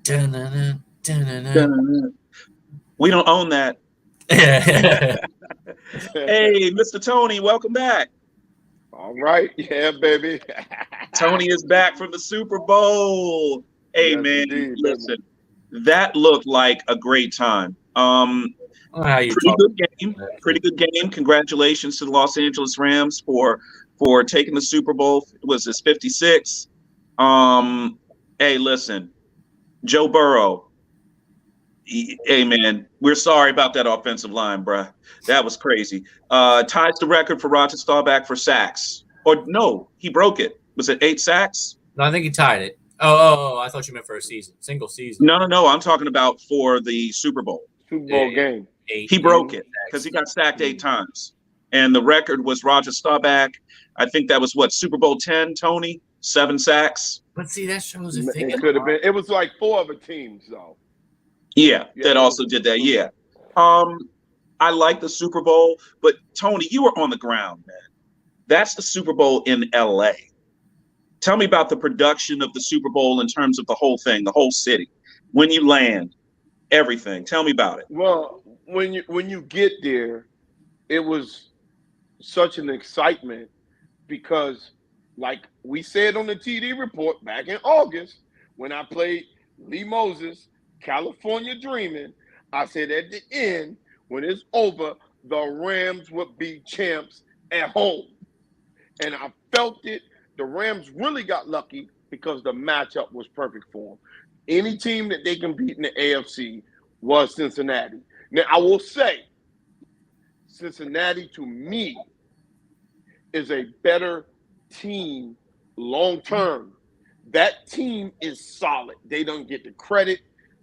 Dun-dun-dun, dun-dun-dun. Dun. We don't own that. Yeah. Hey, Mr. Tony, welcome back. All right, yeah, baby. Tony is back from the Super Bowl. Hey, Yes, man, indeed, baby. listen, that looked like a great time. How you Pretty talk? good game. Pretty good game. Congratulations to the Los Angeles Rams for taking the Super Bowl. Was this 56? Hey, listen, Joe Burrow. Hey, man, we're sorry about that offensive line, bruh. That was crazy. Ties the record for Roger Staubach for sacks. Or no, he broke it. Was it 8 sacks? No, I think he tied it. Oh, I thought you meant for a season, single season. No, no, no. I'm talking about for the Super Bowl. Super Yeah, Bowl game. He broke it because he sacks. got sacked 8 times. And the record was Roger Staubach. I think that was what, Super Bowl 10, Tony? 7 sacks. But see, that shows if they It could have been. It was like 4 other teams, though. Yeah, Yeah, that also did that. Yeah. I like the Super Bowl, but Tony, you were on the ground, man. That's the Super Bowl in LA. Tell me about the production of the Super Bowl in terms of the whole thing, the whole city. When you land, everything. Tell me about it. Well, when you get there, it was such an excitement because, like we said on the TD report back in August, when I played Lee Moses, California Dreaming, I said at the end, when it's over, the Rams would be champs at home. And I felt it. The Rams really got lucky because the matchup was perfect for them. Any team that they can beat in the AFC was Cincinnati. Now, I will say, Cincinnati, to me, is a better team long term. That team is solid. They don't get the credit.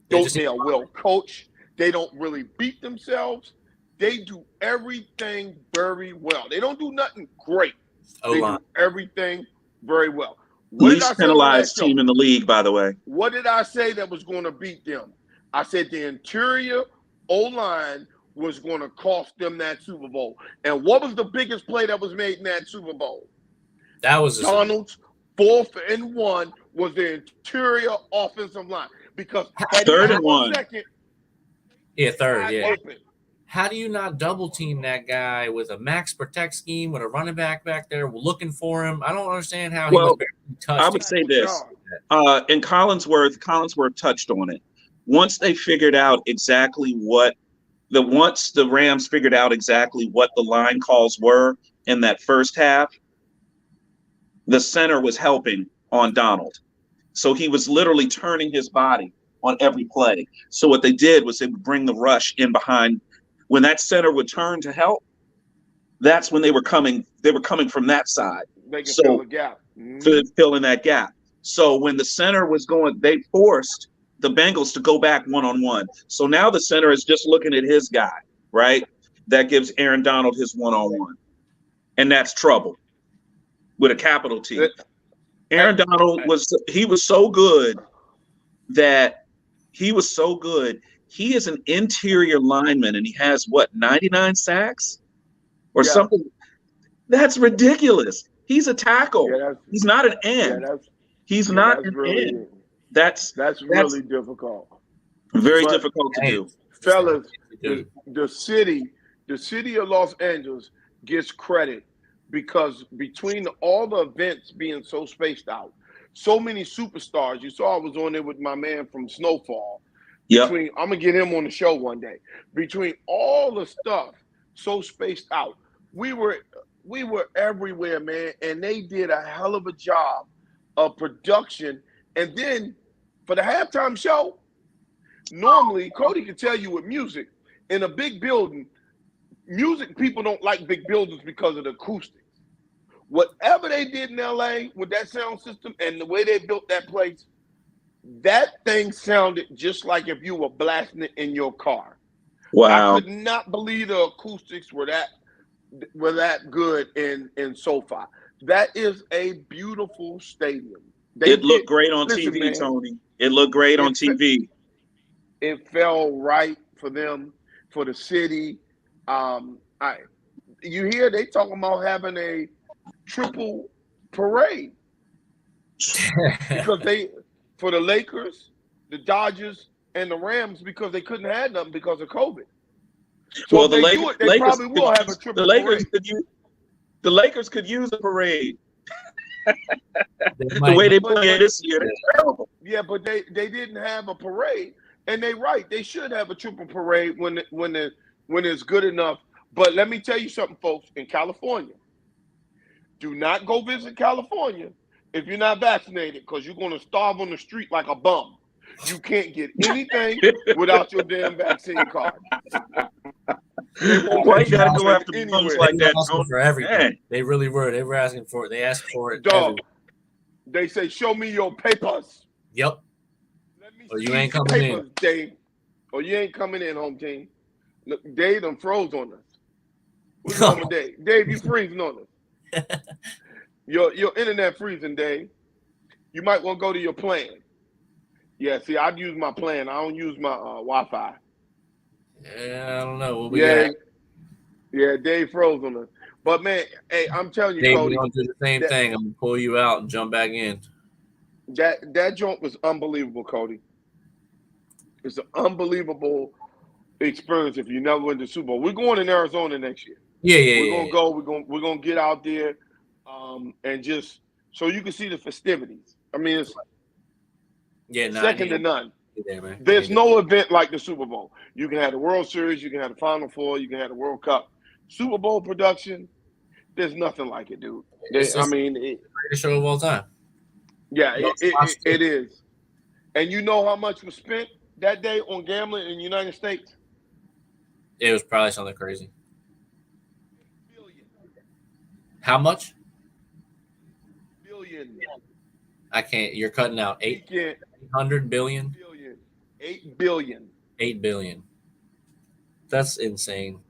They are well coached. They don't really beat themselves. They do everything very well. They don't do nothing great. They do everything very well. What did I Least say on the penalized last show? team in the league, by the way. What did I say that was going to beat them? I said the interior O-line was going to cost them that Super Bowl. And what was the biggest play that was made in that Super Bowl? That was Donald's 4th and 1 was the interior offensive line. Because had 3rd he and had 1. second, Yeah, third. wide Yeah. open. How do you not double team that guy with a max protect scheme with a running back there looking for him? I don't understand how he was Well, barely touched. I would say this. And Collinsworth touched on it. Once they figured out exactly once the Rams figured out exactly what the line calls were in that first half, the center was helping on Donald. So he was literally turning his body on every play. So what they did was they would bring the rush in behind. When that center would turn to help, that's when they were coming from that side. They can fill the gap. Fill in that gap. So when the center was going, they forced the Bengals to go back one-on-one. So now the center is just looking at his guy, right? That gives Aaron Donald his one-on-one. And that's trouble with a capital T. Aaron Donald was so good that he was so good. He is an interior lineman and he has 99 sacks or something. That's ridiculous. He's a tackle. He's not an end. He's not an end. That's really difficult. Very difficult to do. Fellas, the city of Los Angeles gets credit because between all the events being so spaced out, so many superstars. You saw I was on there with my man from Snowfall. Yeah. I'm gonna get him on the show one day. Between all the stuff so spaced out, we were everywhere, man, and they did a hell of a job of production. And then for the halftime show, normally Cody can tell you with music in a big building, music people don't like big buildings because of the acoustics. Whatever they did in LA with that sound system and the way they built that place, that thing sounded just like if you were blasting it in your car. Wow. I could not believe the acoustics were that good in SoFi. That is a beautiful stadium. It looked great on TV, man. Tony. It looked great on TV. It fell right for them, for the city. You hear they talking about having a triple parade because for the Lakers, the Dodgers and the Rams because they couldn't have nothing because of COVID. So Well, if they do it, they probably will have a triple parade. The Lakers could use a parade. They The might, way they But- play but- this year, they're terrible. Yeah, but they didn't have a parade, and they right. They should have a triple parade when it's good enough. But let me tell you something, folks. In California, do not go visit California if you're not vaccinated, because you're going to starve on the street like a bum. You can't get anything without your damn vaccine card. Why you gotta go after anywhere. bums like they were that? asking for everything. Man. They really were. They were asking for it. They asked for it. Dog. everywhere. They say, "Show me your papers." Yep. Let me Or you see ain't your coming in. papers, Dave. Or you ain't coming in, home team. Look, Dave done froze on us. What's wrong with Dave? Dave, you freezing on us. Your internet freezing, Dave. You might want to go to your plan. Yeah, see, I'd use my plan. I don't use my Wi-Fi. Yeah, I don't know. What we Yeah, got? yeah, Dave froze on us. But man, hey, I'm telling you, Dave, Cody, we're gonna do the same that- thing. I'm gonna pull you out and jump back in. that joint was unbelievable, Cody. It's an unbelievable experience if you never went to Super Bowl. We're going in Arizona next year. Yeah, yeah, We're yeah. gonna go. We're gonna get out there, and just so you can see the festivities. I mean, it's Yeah, nah, second I to need none. to be there, man. There's I need no event like the Super Bowl. You can have the World Series, you can have the Final Four, you can have the World Cup. Super Bowl production, there's nothing like it, dude. It's I mean, the greatest show of all time. yeah, Let's watch it is. And you know how much was spent that day on gambling in the United States? It was probably something crazy. Billion. How much? Billion. I can't. You're cutting out. Weekend. 800 billion. Billion. 8 billion. 8 billion. That's insane.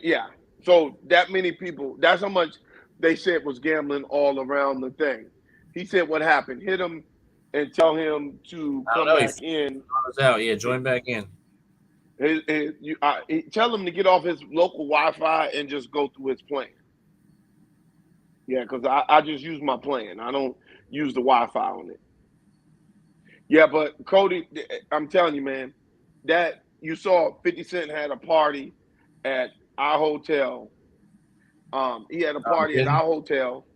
Yeah. So that many people, that's how much they said was gambling all around the thing. He said what happened. Hit him and tell him to I don't come know, back in. I was out. Yeah, join back in. Tell him to get off his local Wi-Fi and just go through his plan. Yeah, because I just use my plan. I don't use the Wi-Fi on it. Yeah, but Cody, I'm telling you, man, that you saw 50 Cent had a party at our hotel. He had a party at our hotel.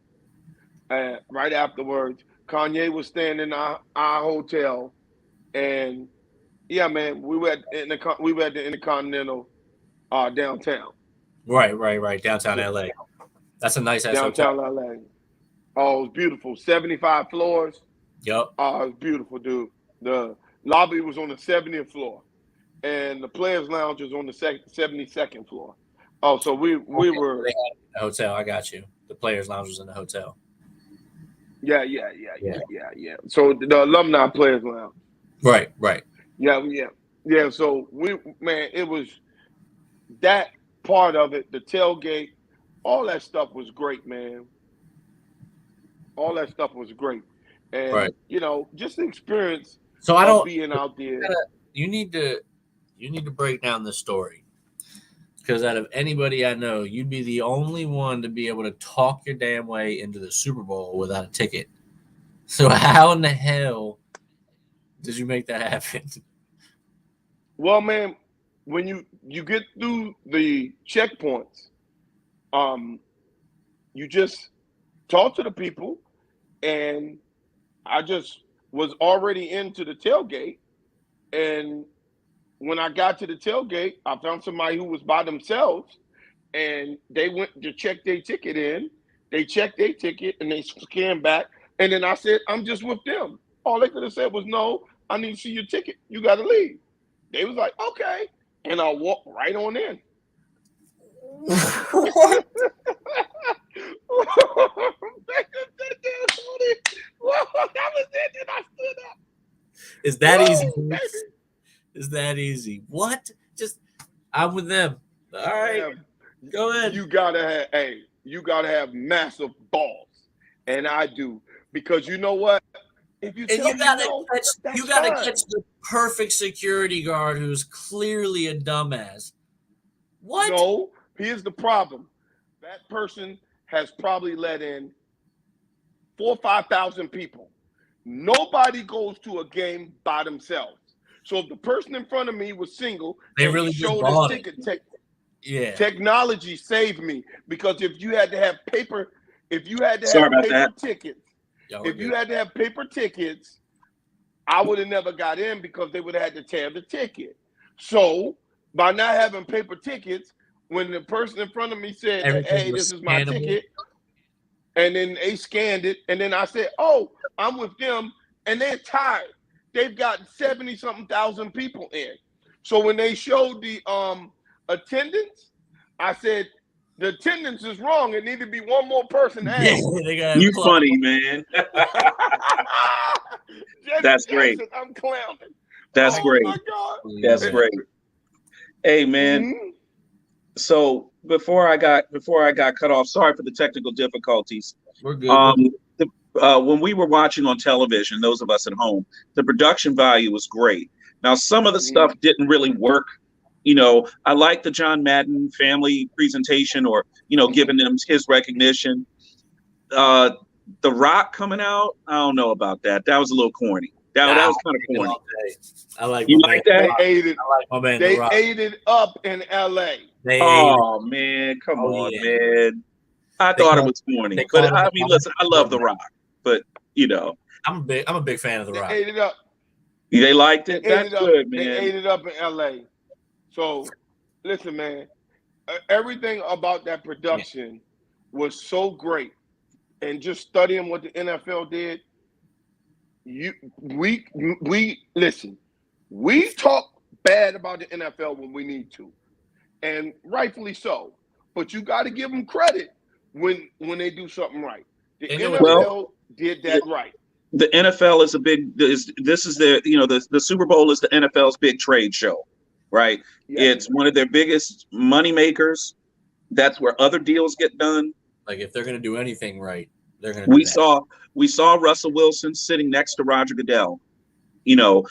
Right afterwards, Kanye was staying in our hotel, and yeah, man, we were at the Intercontinental downtown. Right. Downtown LA. That's a nice ass Downtown hotel. LA. Oh, it was beautiful. 75 floors. Yup. Oh, it was beautiful, dude. The lobby was on the 70th floor, and the players' lounge was on the 72nd floor. Oh, so we were. They had a hotel. I got you. The players' lounge was in the hotel. Yeah. So the alumni players' lounge. Right. Yeah. So it was that part of it, the tailgate, all that stuff was great, man. All that stuff was great, and Right. just the experience. So I don't. being out there. You need to break down the story, because out of anybody I know, you'd be the only one to be able to talk your damn way into the Super Bowl without a ticket. So how in the hell did you make that happen? Well, man, when you get through the checkpoints, you just talk to the people, and I just was already into the tailgate, and when I got to the tailgate, I found somebody who was by themselves, and they went to check their ticket in. They checked their ticket, and they scanned back, and then I said, I'm just with them. All they could have said was, no, I need to see your ticket. You got to leave. They was like, okay. And I walked right on in. What? Is that easy? Is that easy? What? Just I'm with them. All right, go ahead. You gotta have massive balls, and I do, because you know what? If you And tell you gotta me no, that's you gotta fine. catch the perfect security guard who's clearly a dumbass. What? No, here's the problem. That person has probably let in 4,000 or 5,000 people. nobody goes to a game by themselves. So if the person in front of me was single, They and really he just showed bought his it. ticket, Yeah. technology saved me, because if you had to have paper, Sorry about that. tickets, Y'all were if you good. had to have paper tickets, I would have never got in because they would have had to tear the ticket. So by not having paper tickets, when the person in front of me said, Everything "Hey, was this is my scannable. ticket," and then they scanned it, and then I said, "Oh, I'm with them," and they're tired. They've got 70-something thousand people in. So when they showed the attendance, I said, the attendance is wrong. It needed to be one more person Yeah, added. they got You funny, man. That's great. I'm clowning. That's Oh great. my God. That's Yeah. great. Hey, man. Mhm. So before I got cut off, sorry for the technical difficulties. We're good. When we were watching on television, those of us at home, the production value was great. Now, some of the stuff didn't really work. You know, I like the John Madden family presentation, or, you know, giving them his recognition. The Rock coming out, I don't know about that. That was a little corny. That was kind of corny. I like You my like man. that? They ate it. I like my man. They The Rock. ate it up in LA. They ate it. Oh man, come on, yeah. man. I They thought it called- was corny, they but called him I the mean, listen, I love The Rock, but you know, I'm a big fan of The They Rock. ate it up. they liked it. They ate That's it up. good, They man. ate it up in LA. So, listen, man, everything about that production was so great, and just studying what the NFL did. We listen. We talk bad about the NFL when we need to, and rightfully so. But you got to give them credit when they do something right. The They know what NFL did that right. The NFL is this is their, you know, the Super Bowl is the NFL's big trade show, right? Yes. It's one of their biggest money makers. That's where other deals get done. Like, if they're gonna do anything right, they're gonna do that. We saw Russell Wilson sitting next to Roger Goodell. You know,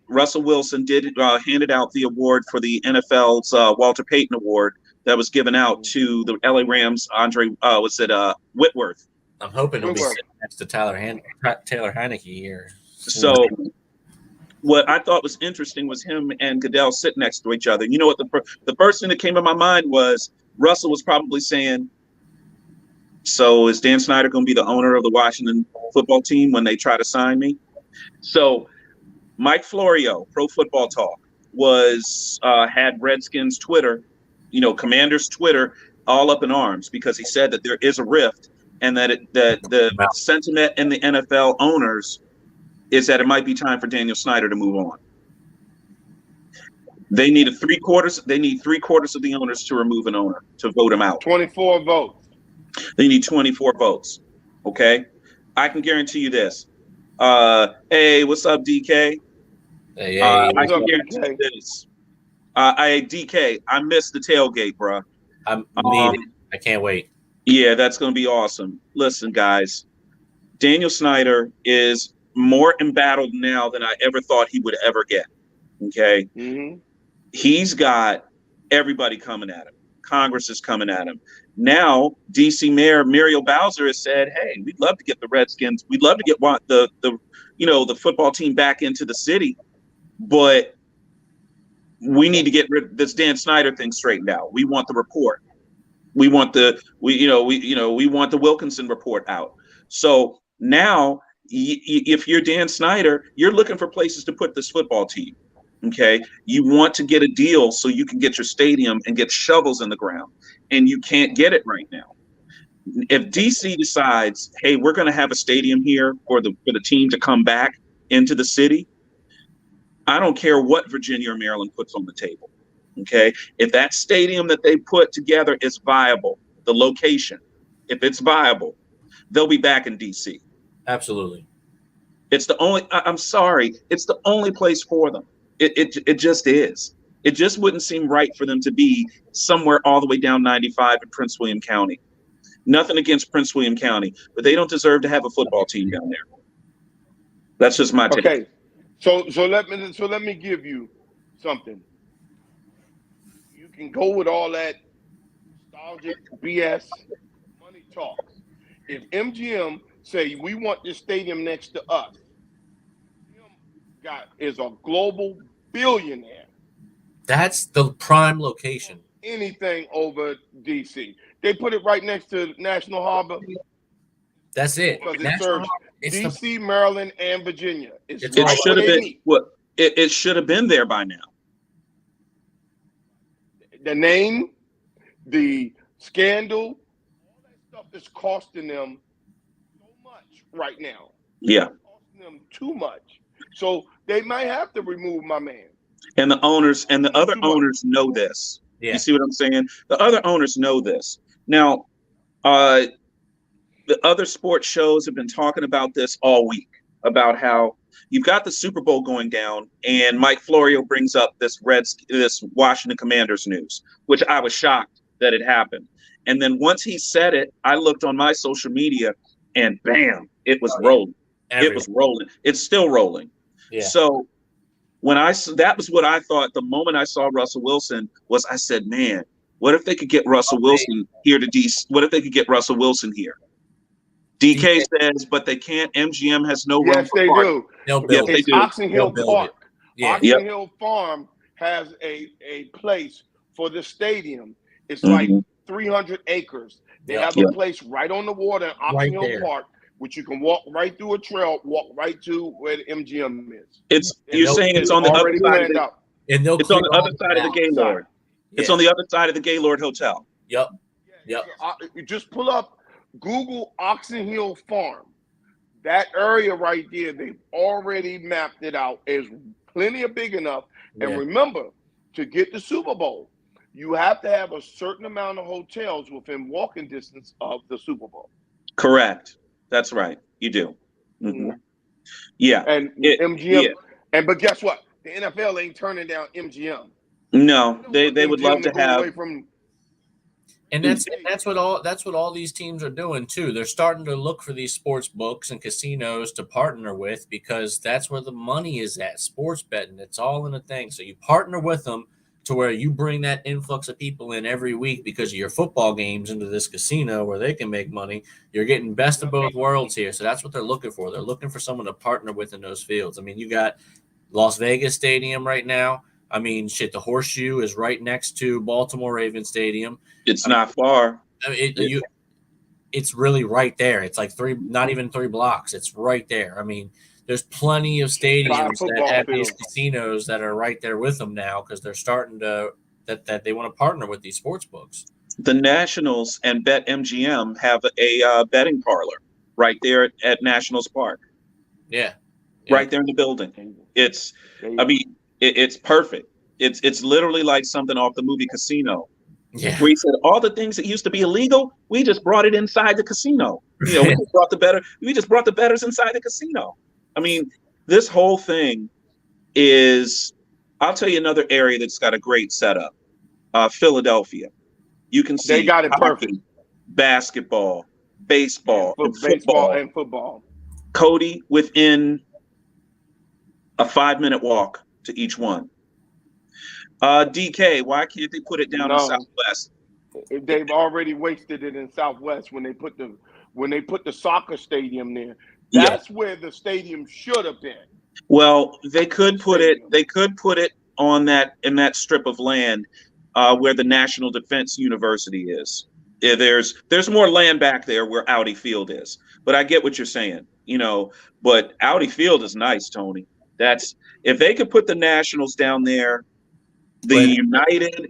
Russell Wilson handed out the award for the NFL's Walter Payton Award that was given out to the LA Rams. Whitworth. I'm hoping he'll be Whitworth. sitting next to Taylor Heineke here. So what I thought was interesting was him and Goodell sitting next to each other. You know what, the first thing that came to my mind was Russell was probably saying, so is Dan Snyder going to be the owner of the Washington football team when they try to sign me? So Mike Florio, Pro Football Talk, had Redskins Twitter, you know, Commander's Twitter, all up in arms because he said that there is a rift, and that the sentiment in the NFL owners is that it might be time for Daniel Snyder to move on. They need three quarters of the owners to remove an owner, to vote him out. 24 votes. They need 24 votes. Okay, I can guarantee you this. Hey, what's up, DK? Hey, I What's can up, guarantee DK? you this. DK, I missed the tailgate, bro. I can't wait. Yeah, that's going to be awesome. Listen, guys, Daniel Snyder is more embattled now than I ever thought he would ever get. Okay, He's got everybody coming at him. Congress is coming at him. Now, DC Mayor Muriel Bowser has said, "Hey, we'd love to get the Redskins. We'd love to get the football team back into the city, but we need to get rid of this Dan Snyder thing straightened out. We want the report. We want the Wilkinson report out. So now, if you're Dan Snyder, you're looking for places to put this football team. Okay, you want to get a deal so you can get your stadium and get shovels in the ground, and you can't get it right now. If DC decides, hey, we're going to have a stadium here for the team to come back into the city, I don't care what Virginia or Maryland puts on the table. Okay, if that stadium that they put together is viable, the location, if it's viable, they'll be back in DC. Absolutely. It's the only. I'm sorry, it's the only place for them. It just is. It just wouldn't seem right for them to be somewhere all the way down 95 in Prince William County. Nothing against Prince William County, but they don't deserve to have a football team down there. That's just my take. Okay, so let me give you something. You can go with all that nostalgic BS. Money talks. If MGM say we want this stadium next to us. Is a global billionaire. That's the prime location. Anything over DC. They put it right next to National Harbor. That's it. Because it serves DC, Maryland, and Virginia. It should have been it should have been there by now. The name, the scandal, all that stuff is costing them so much right now. Yeah. It's costing them too much. So they might have to remove my man. And the owners and the other owners know this. Yeah. You see what I'm saying? The other owners know this. Now, the other sports shows have been talking about this all week, about how you've got the Super Bowl going down, and Mike Florio brings up this Washington Commanders news, which I was shocked that it happened. And then once he said it, I looked on my social media, and bam, it was rolling. It was rolling. It's still rolling. Yeah. So that was what I thought the moment I saw Russell Wilson was, I said, man, what if they could get Russell Wilson here to DC? What if they could get Russell Wilson here? DK says, but they can't. MGM has no room. Yes, they do. Yes, they do. Oxon Hill Park. Yeah. Oxon Hill Farm has a place for the stadium. It's like 300 acres. They have a place right on the water in Oxon Hill Park, which you can walk right through a trail, walk right to where the MGM is. You're saying it's on the other side of it's on the other side of the Gaylord. It's on the other side of the Gaylord Hotel. Yep. You just pull up, Google Oxon Hill Farm. That area right there, they've already mapped it out. Is plenty of big enough. And remember, to get the Super Bowl, you have to have a certain amount of hotels within walking distance of the Super Bowl. Correct. That's right. You do. Mm-hmm. Yeah. And MGM. Yeah. But guess what? The NFL ain't turning down MGM. No, they would love to have. And that's what all these teams are doing too. They're starting to look for these sports books and casinos to partner with, because that's where the money is at. Sports betting, it's all in a thing. So you partner with them to where you bring that influx of people in every week because of your football games into this casino where they can make money. You're getting best of both worlds here. So that's what they're looking for. They're looking for someone to partner with in those fields. I mean, you got Las Vegas Stadium right now. I mean, the Horseshoe is right next to Baltimore Ravens Stadium. It's not far. I mean, it's really right there. It's like not even 3 blocks. It's right there. I mean, there's plenty of stadiums that have these casinos that are right there with them now, because they're starting to that they want to partner with these sports books. The Nationals and BetMGM have a betting parlor right there at Nationals Park. Yeah. Right there in the building. It's perfect. It's literally like something off the movie Casino. Yeah. Where he said all the things that used to be illegal, we just brought it inside the casino. We just brought the bettors inside the casino. I mean, this whole thing is, I'll tell you another area that's got a great setup. Philadelphia. You can see they got it perfect. Basketball, baseball, and football. Cody, within a 5-minute walk to each one. DK, why can't they put it down in Southwest? They've already wasted it in Southwest when they put the soccer stadium there. That's where the stadium should have been. Well, they could put it on in that strip of land where the National Defense University is. There's more land back there where Audi Field is. But I get what you're saying, but Audi Field is nice, Tony. That's if they could put the Nationals down there, the United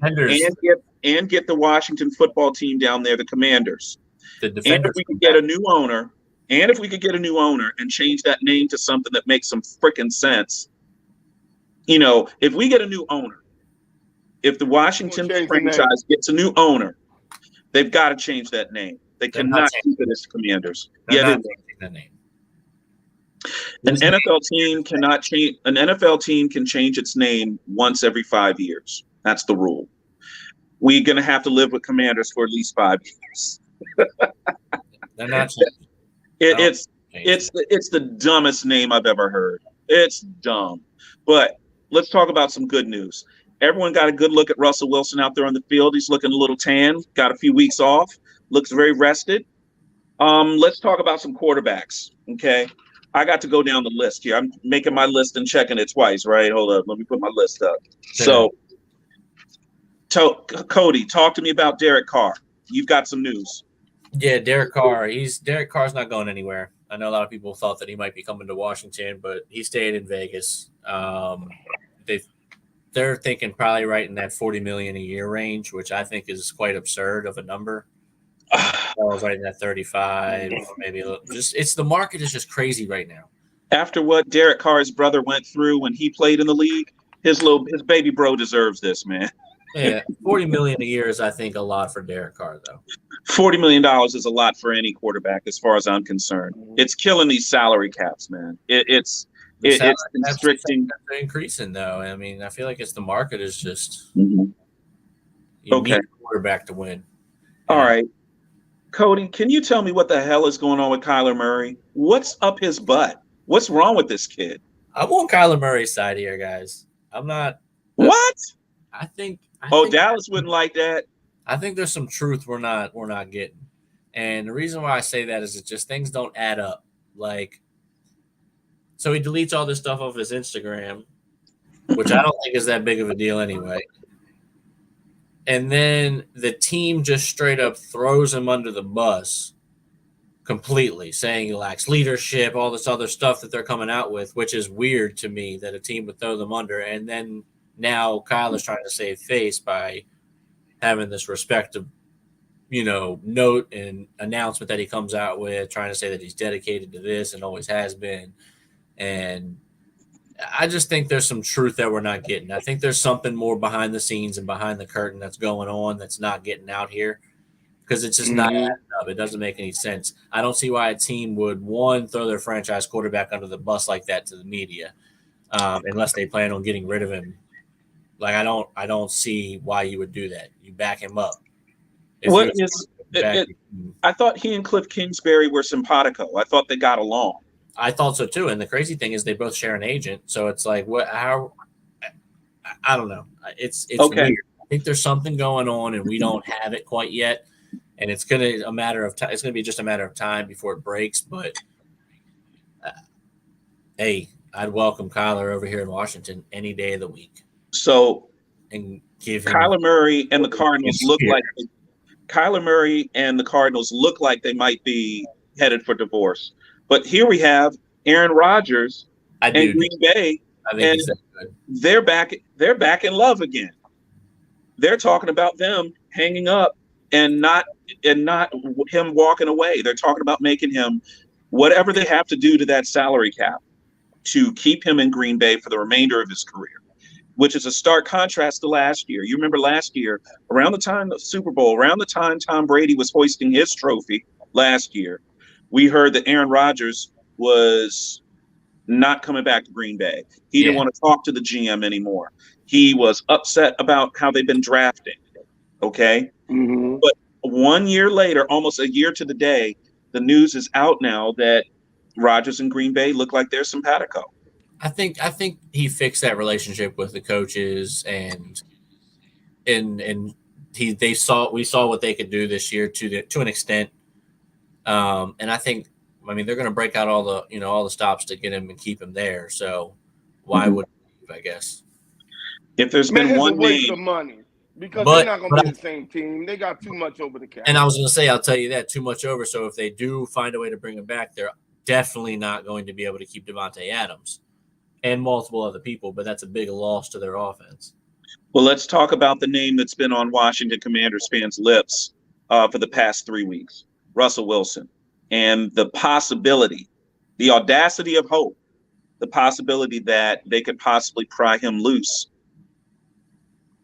and get the Washington football team down there, the Commanders. And if we could get a new owner, and change that name to something that makes some freaking sense. If we get a new owner, if the Washington franchise gets a new owner, they've got to change that name. They cannot keep it as Commanders. That name. An NFL team can change its name once every 5 years. That's the rule. We're going to have to live with Commanders for at least 5 years. They're not It's the dumbest name I've ever heard. It's dumb. But let's talk about some good news. Everyone got a good look at Russell Wilson out there on the field. He's looking a little tan, got a few weeks off, looks very rested. Let's talk about some quarterbacks. Okay. I got to go down the list here. I'm making my list and checking it twice, right? Hold up. Let me put my list up. So, Cody, talk to me about Derek Carr. You've got some news. Yeah, Derek Carr's not going anywhere. I know a lot of people thought that he might be coming to Washington, but he stayed in Vegas. They're thinking probably right in that $40 million a year range, which I think is quite absurd of a number. I was right in that 35, maybe a little. The market is just crazy right now. After what Derek Carr's brother went through when he played in the league, his baby bro deserves this, man. Yeah, $40 million a year is, I think, a lot for Derek Carr, though. $40 million is a lot for any quarterback, as far as I'm concerned. It's killing these salary caps, man. It's constricting. They're increasing, though. I mean, I feel like it's the market is just you need a quarterback to win. All right. Cody, can you tell me what the hell is going on with Kyler Murray? What's up his butt? What's wrong with this kid? I'm on Kyler Murray's side here, guys. I'm not. What? I think Dallas wouldn't like that. I think there's some truth we're not getting. And the reason why I say that is it's just things don't add up. Like, so he deletes all this stuff off his Instagram, which I don't think is that big of a deal anyway. And then the team just straight up throws him under the bus completely, saying he lacks leadership, all this other stuff that they're coming out with, which is weird to me that a team would throw them under. And then now Kyler's trying to save face by having this respective, note and announcement that he comes out with, trying to say that he's dedicated to this and always has been. And I just think there's some truth that we're not getting. I think there's something more behind the scenes and behind the curtain that's going on that's not getting out here because it's just not adding up. It doesn't make any sense. I don't see why a team would, one, throw their franchise quarterback under the bus like that to the media unless they plan on getting rid of him. Like, I don't see why you would do that. You back him up. I thought he and Cliff Kingsbury were simpatico. I thought they got along. I thought so too. And the crazy thing is they both share an agent. So it's like, I don't know. It's okay. Weird. I think there's something going on and we don't have it quite yet. And it's going to be just a matter of time before it breaks. But hey, I'd welcome Kyler over here in Washington any day of the week. So and give Kyler Murray and the Cardinals look like they might be headed for divorce. But here we have Aaron Rodgers and Green Bay, and they're back in love again. They're talking about them hanging up and not him walking away. They're talking about making him whatever they have to do to that salary cap to keep him in Green Bay for the remainder of his career, which is a stark contrast to last year. You remember last year, around the time of the Super Bowl, around the time Tom Brady was hoisting his trophy last year, we heard that Aaron Rodgers was not coming back to Green Bay. He didn't want to talk to the GM anymore. He was upset about how they've been drafting. Okay. Mm-hmm. But 1 year later, almost a year to the day, the news is out now that Rodgers and Green Bay look like they're simpatico. I think he fixed that relationship with the coaches and we saw what they could do this year to an extent. And I think, they're going to break out all the stops to get him and keep him there. So why would he leave, I guess? If there's been one waste of money because they're not going to be the same team. They got too much over the cap. And I was going to say, I'll tell you that, too much over. So if they do find a way to bring him back, they're definitely not going to be able to keep Devontae Adams and multiple other people, but that's a big loss to their offense. Well, let's talk about the name that's been on Washington Commanders fans' lips for the past 3 weeks, Russell Wilson, and the possibility, the audacity of hope, the possibility that they could possibly pry him loose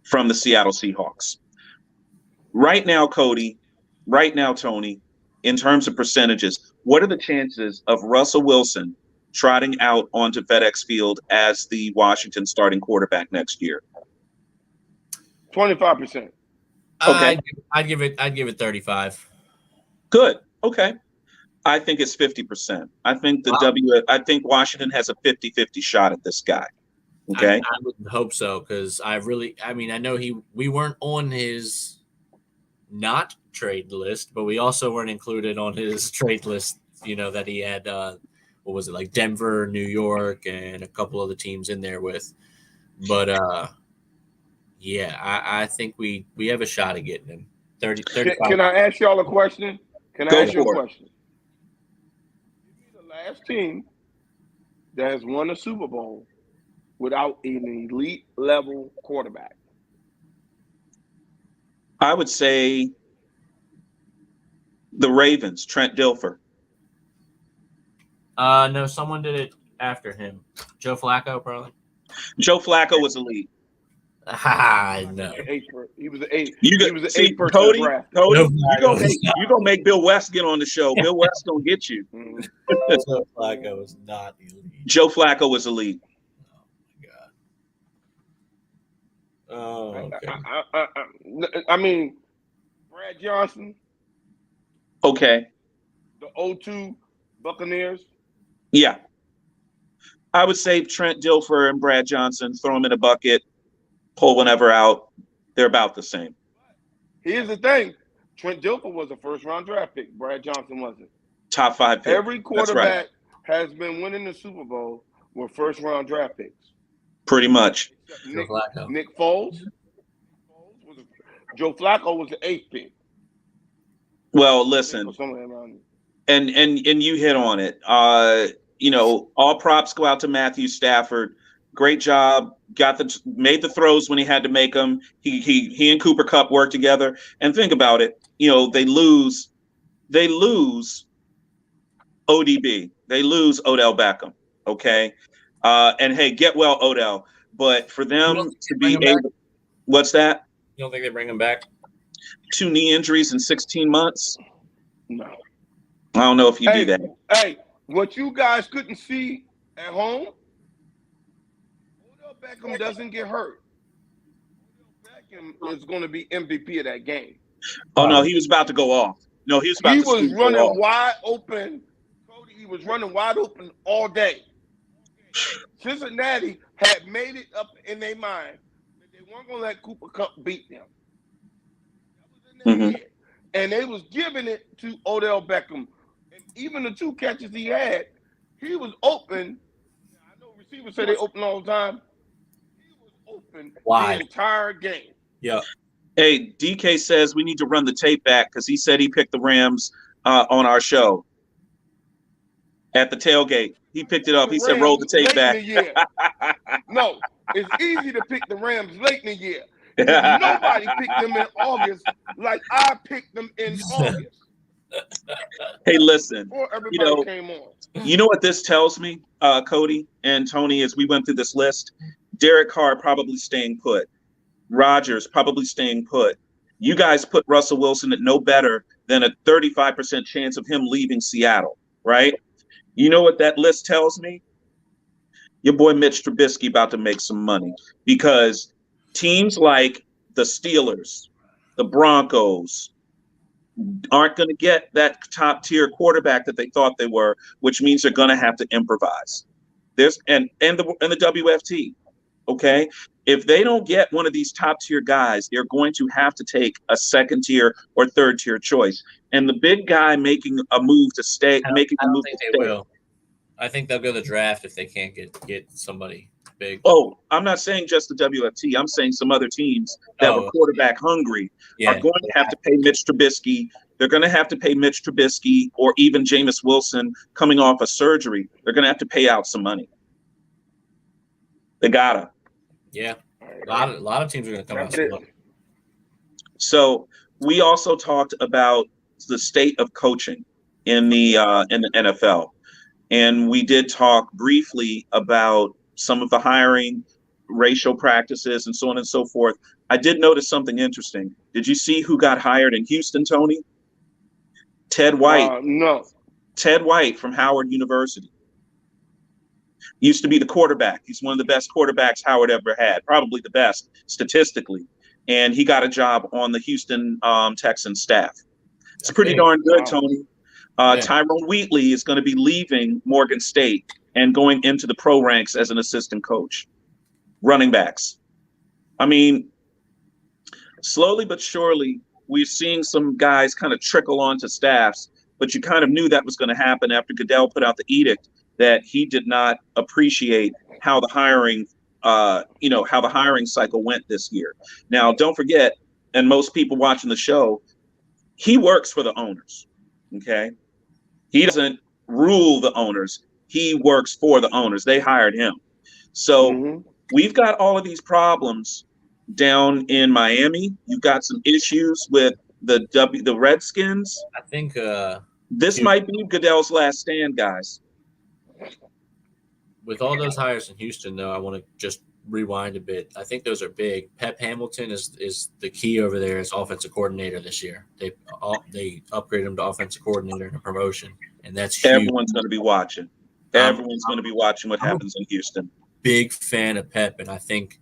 from the Seattle Seahawks. Right now, Cody, right now, Tony, in terms of percentages, what are the chances of Russell Wilson trotting out onto FedEx Field as the Washington starting quarterback next year? 25%. Okay. I'd give it 35. Good. Okay. I think it's 50%. I think I think Washington has a 50-50 shot at this guy. Okay. I would hope so because I know we weren't on his not trade list, but we also weren't included on his trade list. That he had. What was it, like Denver, New York, and a couple other teams in there with. But yeah, I think we have a shot at getting him. 35. Can I ask y'all a question? Can I Go ask you a for it. question? Give me the last team that has won a Super Bowl without an elite level quarterback. I would say the Ravens, Trent Dilfer. No, someone did it after him. Joe Flacco, probably. Joe Flacco was elite. No. He was an eighth. You was an see, eighth person Cody, draft. No, you gonna make Bill West get on the show. Bill West gonna get you. Joe Flacco was not elite. Joe Flacco was elite. Oh my God. I mean, Brad Johnson, Okay. the 0-2 Buccaneers. Yeah. I would say Trent Dilfer and Brad Johnson, throw them in a bucket, pull whenever out. They're about the same. Here's the thing. Trent Dilfer was a first-round draft pick. Brad Johnson wasn't. Top 5 pick. Every quarterback has been winning the Super Bowl with first-round draft picks. Pretty much. Nick Foles. Joe Flacco was the 8th pick. Well, listen, and you hit on it. All props go out to Matthew Stafford. Great job. Made the throws when he had to make them. He and Cooper Kupp worked together. And think about it. They lose ODB. They lose Odell Beckham. Okay. And hey, get well, Odell. But for them to be able, what's that? You don't think they bring him back? 2 knee injuries in 16 months? No. I don't know if you do that. Hey, what you guys couldn't see at home, Odell Beckham doesn't get hurt. Odell Beckham is going to be MVP of that game. Oh, no, he was about to go off. No, he was about to He was running wide open. Cody, he was running wide open all day. Cincinnati had made it up in their mind that they weren't going to let Cooper Kupp beat them. That was in their head. And they was giving it to Odell Beckham. And even the 2 catches he had, he was open. I know receivers say they open all the time. He was open the entire game. Yeah. Hey, DK says we need to run the tape back because he said he picked the Rams on our show at the tailgate. He picked it up. He said, roll the tape back. No, it's easy to pick the Rams late in the year. Nobody picked them in August like I picked them in August. Hey, listen. Before everybody came on. You know what this tells me, Cody and Tony, as we went through this list? Derek Carr probably staying put. Rodgers probably staying put. You guys put Russell Wilson at no better than a 35% chance of him leaving Seattle, right? You know what that list tells me? Your boy Mitch Trubisky about to make some money because teams like the Steelers, the Broncos aren't going to get that top tier quarterback that they thought they were, which means they're going to have to improvise. And the WFT, okay? If they don't get one of these top tier guys, they're going to have to take a second tier or third tier choice. And the big guy making a move to stay, I don't think they will. I think they'll go the draft if they can't get somebody big. Oh, I'm not saying just the WFT. I'm saying some other teams that were quarterback hungry are going to have to pay Mitch Trubisky. They're going to have to pay Mitch Trubisky or even Jameis Wilson coming off a surgery. They're going to have to pay out some money. They gotta. Yeah, a lot of teams are going to come out some money. So we also talked about the state of coaching in the NFL, and we did talk briefly about some of the hiring, racial practices, and so on and so forth. I did notice something interesting. Did you see who got hired in Houston, Tony? Ted White. No. Ted White from Howard University. Used to be the quarterback. He's one of the best quarterbacks Howard ever had, probably the best statistically. And he got a job on the Houston Texans staff. It's pretty darn good, Tony. Tyrone Wheatley is going to be leaving Morgan State and going into the pro ranks as an assistant coach. Running backs. I mean, slowly but surely, we're seeing some guys kind of trickle onto staffs, but you kind of knew that was going to happen after Goodell put out the edict that he did not appreciate how the hiring, how the hiring cycle went this year. Now, don't forget, and most people watching the show, he works for the owners. Okay, he doesn't rule the owners. He works for the owners. They hired him. So we've got all of these problems down in Miami. You've got some issues with the Redskins. I think this might be Goodell's last stand, guys. With all those hires in Houston, though, I want to just rewind a bit. I think those are big. Pep Hamilton is the key over there as offensive coordinator this year. They upgraded him to offensive coordinator in a promotion, and that's huge. Everyone's going to be watching. Everyone's going to be watching what happens in Houston. Big fan of Pep, and I think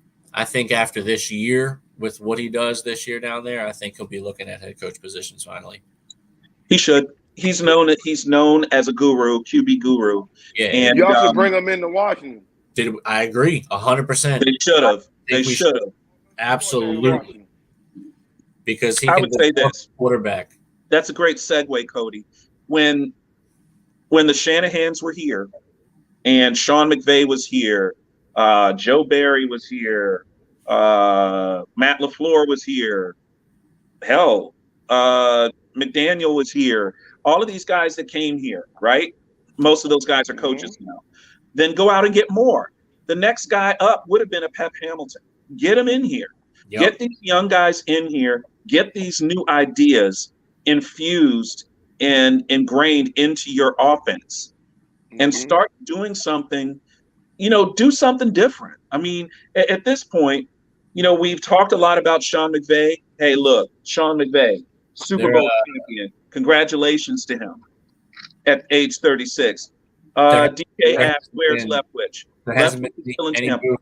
after this year, with what he does this year down there, I think he'll be looking at head coach positions finally. He should. He's known as a guru, QB guru. Yeah, and you also bring him into Washington. I agree 100%. They should have. They should have. Absolutely. Because I would say this quarterback. That's a great segue, Cody. When the Shanahans were here, and Sean McVay was here, Joe Barry was here, Matt LaFleur was here, hell, McDaniel was here. All of these guys that came here, right? Most of those guys are coaches now. Then go out and get more. The next guy up would have been a Pep Hamilton. Get him in here. Yep. Get these young guys in here. Get these new ideas infused and ingrained into your offense and start doing something, do something different. I mean, at this point, we've talked a lot about Sean McVay. Hey, look, Sean McVay, Super Bowl champion. Congratulations to him at age 36. DK asked, where's Leftwich? There hasn't been any movement.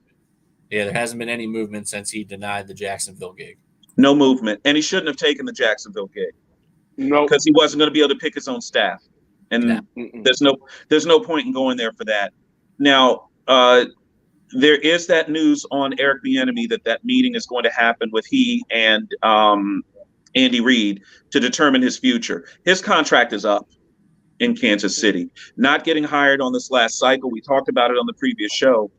Yeah, there hasn't been any movement since he denied the Jacksonville gig. No movement. And he shouldn't have taken the Jacksonville gig. No. Because he wasn't going to be able to pick his own staff. And there's no point in going there for that. Now, there is that news on Eric Bieniemy that meeting is going to happen with he and Andy Reid to determine his future. His contract is up in Kansas City. Not getting hired on this last cycle. We talked about it on the previous show.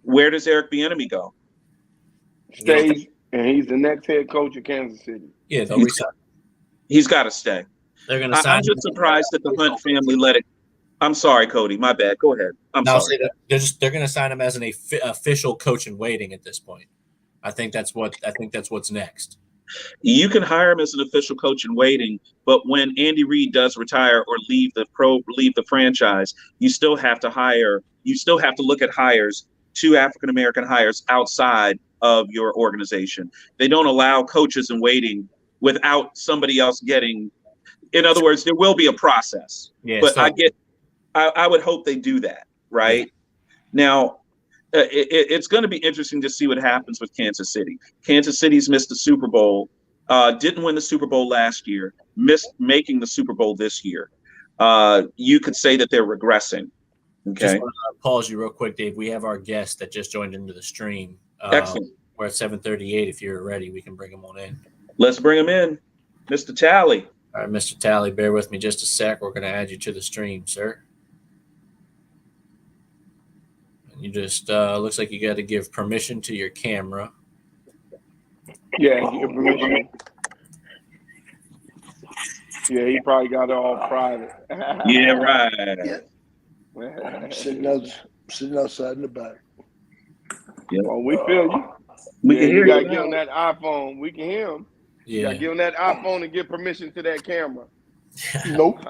Where does Eric Bieniemy go? Stays, and he's the next head coach of Kansas City. Yeah, they'll resign. He's got to stay. They're going to sign. I'm just surprised that the Hunt family let it. I'm sorry, Cody. My bad. Go ahead. Sorry. They're going to sign him as an official coach in waiting at this point. I think that's what's next. You can hire him as an official coach in waiting, but when Andy Reid does retire or leave the franchise, you still have to look at hires, 2 African American hires outside of your organization. They don't allow coaches in waiting without somebody else getting. In other words, there will be a process. Yeah, but I would hope they do that, right? Yeah. Now, it's going to be interesting to see what happens with Kansas City. Kansas City's missed the Super Bowl, didn't win the Super Bowl last year, missed making the Super Bowl this year. You could say that they're regressing. Okay. Just want to pause you real quick, Dave. We have our guest that just joined into the stream. Excellent. We're at 7:38. If you're ready, we can bring him on in. Let's bring him in. Mr. Talley. All right, Mr. Talley, bear with me just a sec. We're going to add you to the stream, sir. You just looks like you got to give permission to your camera. Yeah, give permission. Yeah, he probably got it all private. Yeah, right. Yeah. Sitting outside in the back. Yeah. Oh, we feel you. We can hear you. You gotta get on that iPhone. We can hear him. Yeah. You gotta get on that iPhone and get permission to that camera. Nope.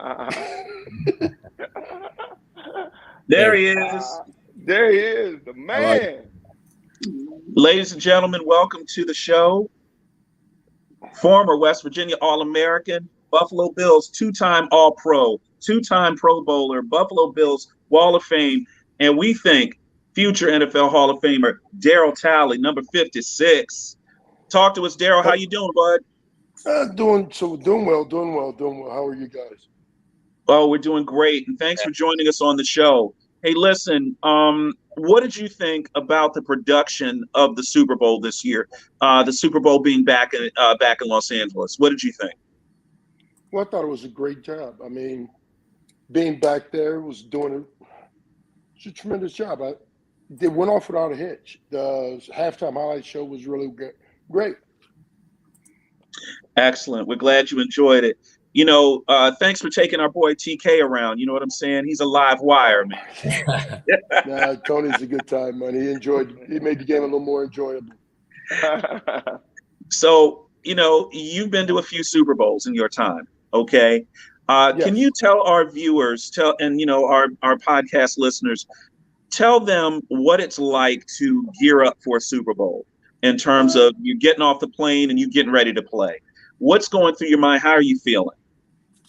There he is. There he is, the man. Ladies and gentlemen, welcome to the show. Former West Virginia All-American, Buffalo Bills, 2-time All-Pro, 2-time Pro Bowler, Buffalo Bills Wall of Fame, and we think future NFL Hall of Famer Darryl Talley, number 56. Talk to us, Darryl. How you doing, bud? Doing well. How are you guys? Oh, we're doing great, and thanks for joining us on the show. Hey, listen. What did you think about the production of the Super Bowl this year? The Super Bowl being back in Los Angeles. What did you think? Well, I thought it was a great job. I mean, being back there was it's a tremendous job. They went off without a hitch. The halftime highlight show was really good. Great. Excellent. We're glad you enjoyed it. Thanks for taking our boy TK around. You know what I'm saying? He's a live wire, man. Nah, Tony's a good time, man. He made the game a little more enjoyable. So, you've been to a few Super Bowls in your time, okay? Yes. Can you tell our viewers, our podcast listeners, tell them what it's like to gear up for a Super Bowl in terms of you getting off the plane and you getting ready to play? What's going through your mind? How are you feeling?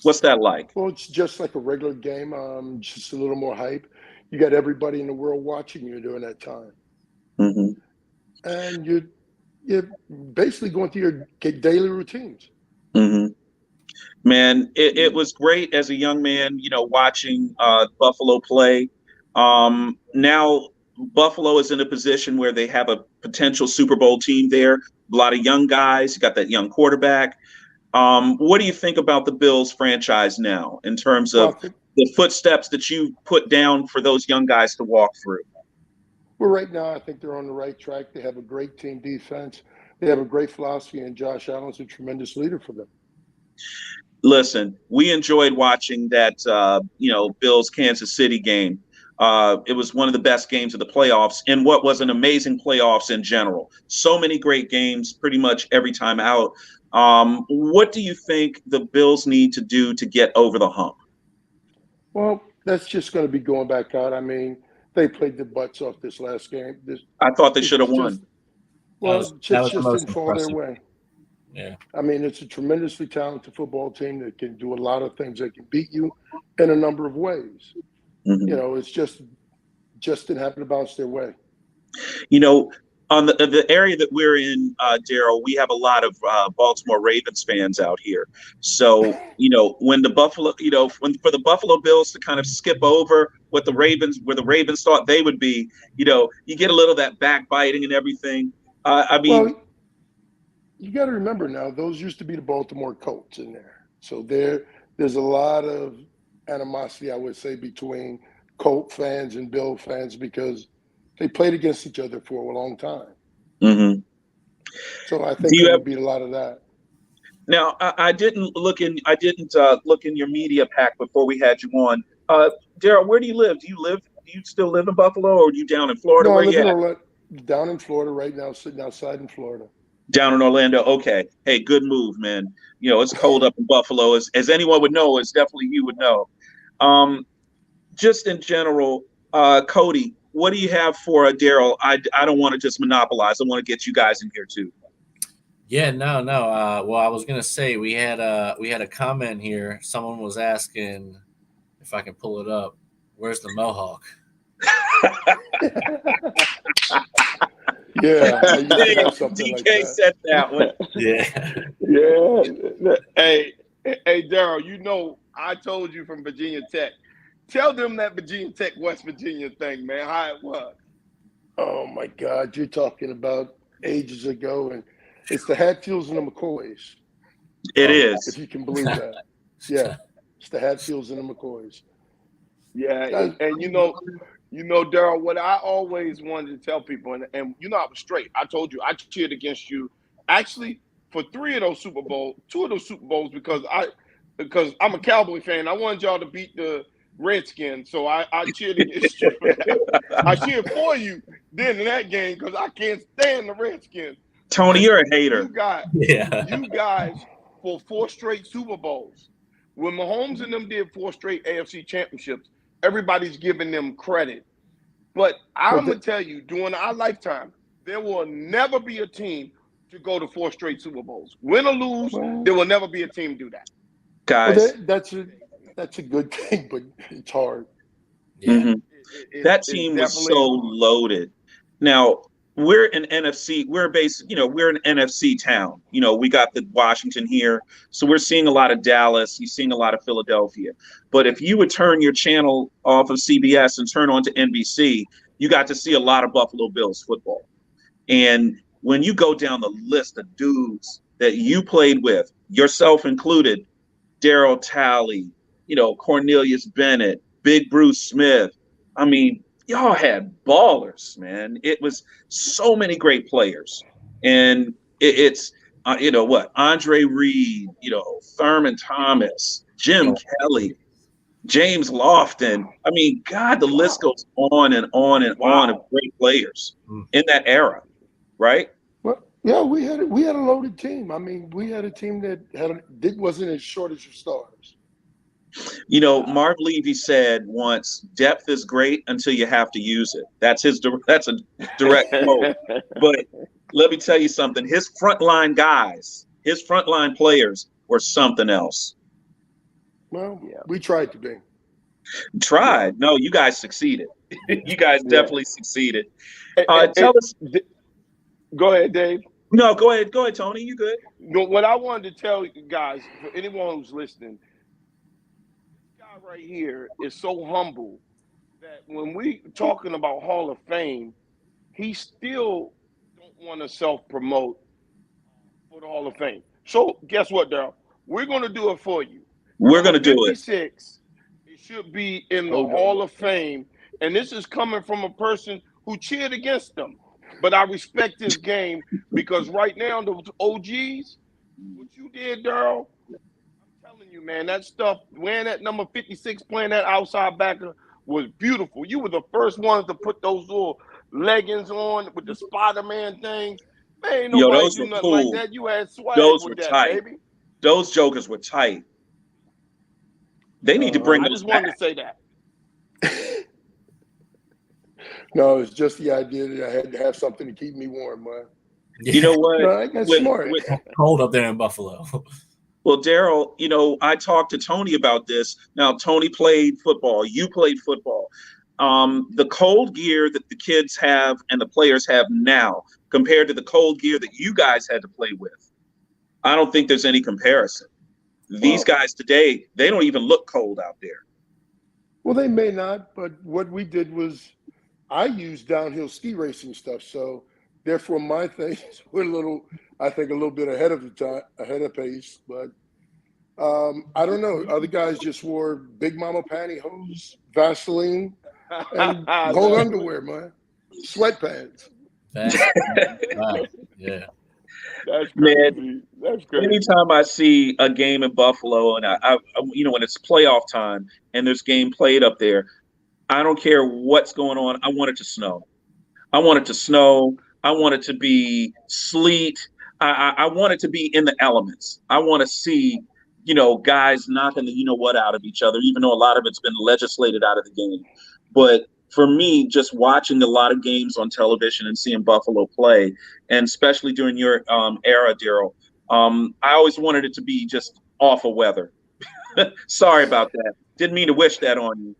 What's that like? Well, it's just like a regular game, just a little more hype. You got everybody in the world watching you during that time. Mm-hmm. And you're basically going through your daily routines. Mm-hmm. Man, it was great as a young man, watching Buffalo play. Now Buffalo is in a position where they have a potential Super Bowl team there. A lot of young guys. You got that young quarterback. What do you think about the Bills franchise now in terms of the footsteps that you put down for those young guys to walk through? Well, right now, I think they're on the right track. They have a great team defense. They have a great philosophy, and Josh Allen's a tremendous leader for them. Listen, we enjoyed watching that, Bills Kansas City game. It was one of the best games of the playoffs and what was an amazing playoffs in general. So many great games pretty much every time out. What do you think the Bills need to do to get over the hump? Well, that's just going to be going back out. I mean, they played the butts off this last game. I thought they should have won. Just didn't fall their way. Yeah. I mean, it's a tremendously talented football team that can do a lot of things. That can beat you in a number of ways. Mm-hmm. It's just didn't happen to bounce their way. On the area that we're in, Darryl, we have a lot of Baltimore Ravens fans out here. So, when the Buffalo, for the Buffalo Bills to kind of skip over where the Ravens thought they would be, you get a little of that backbiting and everything. Well, you got to remember now, those used to be the Baltimore Colts in there. So there's a lot of animosity, I would say, between Colt fans and Bill fans because they played against each other for a long time. Mm-hmm. So I think there will be a lot of that. Now, I didn't look in your media pack before we had you on. Darryl, where do you live? Do you still live in Buffalo, or are you down in Florida? No, where I live down in Florida right now, sitting outside in Florida. Down in Orlando. Okay. Hey, good move, man. It's cold up in Buffalo. As anyone would know, as definitely you would know. Just in general, Cody, what do you have for Darryl? I don't want to just monopolize. I want to get you guys in here too. Yeah, no. Well, I was gonna say we had a comment here. Someone was asking if I can pull it up. Where's the mohawk? Yeah, DK said that one. Yeah. Hey, Darryl, I told you from Virginia Tech. Tell them that Virginia Tech, West Virginia thing, man, how it was. Oh, my God. You're talking about ages ago, and it's the Hatfields and the McCoys. It is. If you can believe that. Yeah, it's the Hatfields and the McCoys. Yeah, and Darryl, what I always wanted to tell people, and I was straight. I told you I cheered against you, actually, for 2 of those Super Bowls, because I'm a Cowboy fan. I wanted y'all to beat the Redskins, so I cheered against you for that. I cheered for you then in that game because I can't stand the Redskins. Tony, you're a hater. You guys for 4 straight Super Bowls. When Mahomes and them did 4 straight AFC championships, everybody's giving them credit. But I'm going to tell you, during our lifetime, there will never be a team to go to 4 straight Super Bowls. Win or lose, there will never be a team to do that. Guys. Well, that's a good thing, but it's hard. Yeah. That team was so loaded. Now, we're an NFC, we're an NFC town. We got the Washington here. So we're seeing a lot of Dallas, you're seeing a lot of Philadelphia. But if you would turn your channel off of CBS and turn on to NBC, you got to see a lot of Buffalo Bills football. And when you go down the list of dudes that you played with, yourself included, Darryl Talley, Cornelius Bennett, Big Bruce Smith. I mean, y'all had ballers, man. It was so many great players. And it's Andre Reed, Thurman Thomas, Jim Kelly, James Lofton. I mean, God, the list goes on and on and on of great players in that era, right? Well, yeah, we had a loaded team. I mean, we had a team that wasn't a shortage of stars. Marv Levy said once, "Depth is great until you have to use it." That's a direct quote. But let me tell you something. His frontline guys, his frontline players were something else. Well, we tried to be. Tried. No, you guys succeeded. You guys definitely succeeded. Tell us. Go ahead, Dave. No, go ahead, Tony. You good? What I wanted to tell you guys, for anyone who's listening, this guy right here is so humble that when we talking about Hall of Fame, he still don't want to self-promote for the Hall of Fame. So guess what, Darryl? We're going to do it for you. We're going to do it. 56, it should be in the Hall of Fame, and this is coming from a person who cheered against them. But I respect his game because right now, the OGs, what you did, Darryl, I'm telling you, man, that stuff, wearing that number 56, playing that outside backer was beautiful. You were the first ones to put those little leggings on with the Spider-Man thing. Man, ain't nobody do nothing like that. You had swag with that, tight. Baby. Those jokers were tight. They need to bring those back. I just wanted to say that. No, it's just the idea that I had to have something to keep me warm, man. You know what? No, I got smart. Cold up there in Buffalo. Well, Darryl, I talked to Tony about this. Now, Tony played football. You played football. The cold gear that the kids have and the players have now compared to the cold gear that you guys had to play with, I don't think there's any comparison. These guys today, they don't even look cold out there. Well, they may not, but what we did was I used downhill ski racing stuff. So therefore my things were a little bit ahead of pace, but I don't know. Other guys just wore Big Mama pantyhose, Vaseline, and long underwear, man. Sweatpants. Wow. Yeah. That's crazy. Man, that's crazy. Anytime I see a game in Buffalo and I when it's playoff time and there's game played up there, I don't care what's going on. I want it to snow. I want it to snow. I want it to be sleet. I want it to be in the elements. I want to see, guys knocking the out of each other, even though a lot of it's been legislated out of the game. But for me, just watching a lot of games on television and seeing Buffalo play, and especially during your era, Darryl, I always wanted it to be just awful weather. Sorry about that. Didn't mean to wish that on you.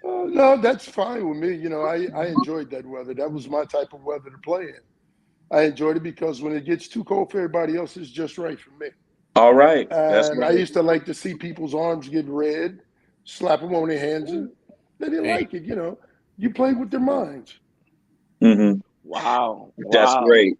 No, that's fine with me. I enjoyed that weather. That was my type of weather to play in. I enjoyed it because when it gets too cold for everybody else, it's just right for me. All right. That's right. I used to like to see people's arms get red, slap them on their hands, and they didn't like it. You played with their minds. Mm-hmm. Wow. That's great.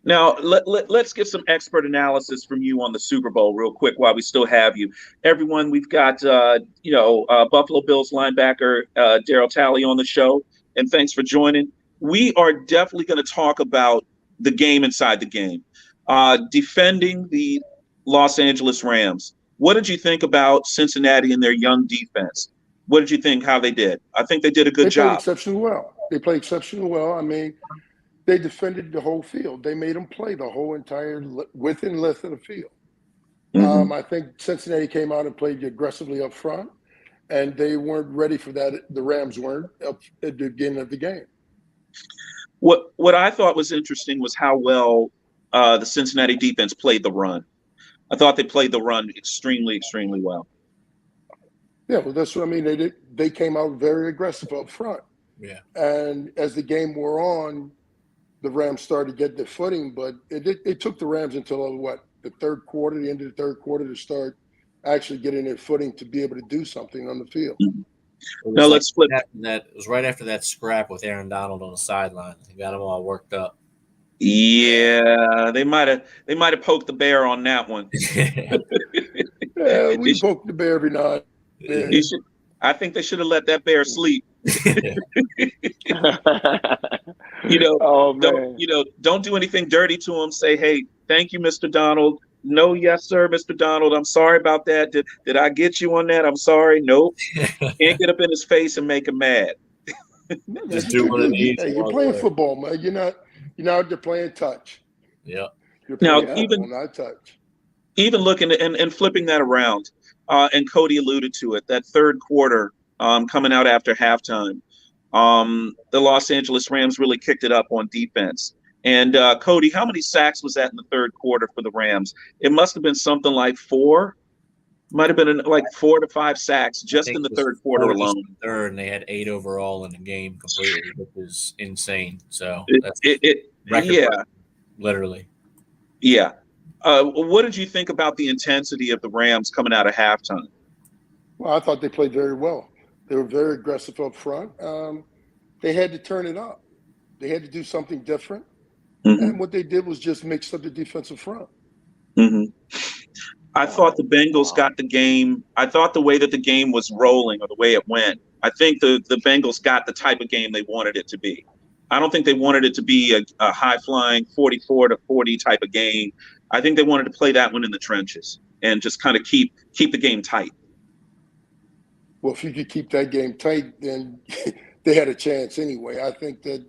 Now, let's get some expert analysis from you on the Super Bowl real quick while we still have you. Everyone, we've got, Buffalo Bills linebacker Darryl Talley on the show, and thanks for joining. We are definitely going to talk about the game inside the game, defending the Los Angeles Rams. What did you think about Cincinnati and their young defense? What did you think how they did? I think they did a good job. They played exceptionally well. I mean, they defended the whole field. They made them play the whole entire width and length of the field. Mm-hmm. I think Cincinnati came out and played aggressively up front, and they weren't ready for that. The Rams weren't up at the beginning of the game. What I thought was interesting was how well the Cincinnati defense played the run. I thought they played the run extremely, extremely well. Yeah, well, that's what I mean. They came out very aggressive up front. Yeah. And as the game wore on, the Rams started to get their footing, but it took the Rams until the third quarter, the end of the third quarter, to start actually getting their footing to be able to do something on the field. Now let's flip. It was right after that scrap with Aaron Donald on the sideline. He got him all worked up. Yeah, they might have poked the bear on that one. Yeah, we poke the bear every night. I think they should have let that bear sleep. Don't do anything dirty to him. Say, hey, thank you, Mr. Donald. No, yes, sir, Mr. Donald. I'm sorry about that. Did I get you on that? I'm sorry. Nope. Can't get up in his face and make him mad. Just do what it needs. Hey, you're playing football, man. You're not out there playing touch. Yeah. You're playing football, not touch. Even looking and flipping that around, and Cody alluded to it, that third quarter coming out after halftime, the Los Angeles Rams really kicked it up on defense. And Cody, how many sacks was that in the third quarter for the Rams? It must have been something like 4. Might have been like 4 to 5 sacks just in the third quarter alone. Third, and they had 8 overall in the game completely, which is insane. So that's record, literally. Yeah. What did you think about the intensity of the Rams coming out of halftime? Well, I thought they played very well. They were very aggressive up front. They had to turn it up. They had to do something different. Mm-hmm. And what they did was just mix up the defensive front. Mm-hmm. I thought the Bengals got the game. I thought the way that the game was rolling, or the way it went, I think the Bengals got the type of game they wanted it to be. I don't think they wanted it to be a high-flying 44-40 type of game. I think they wanted to play that one in the trenches and just kind of keep the game tight. Well, if you could keep that game tight, then they had a chance anyway. I think that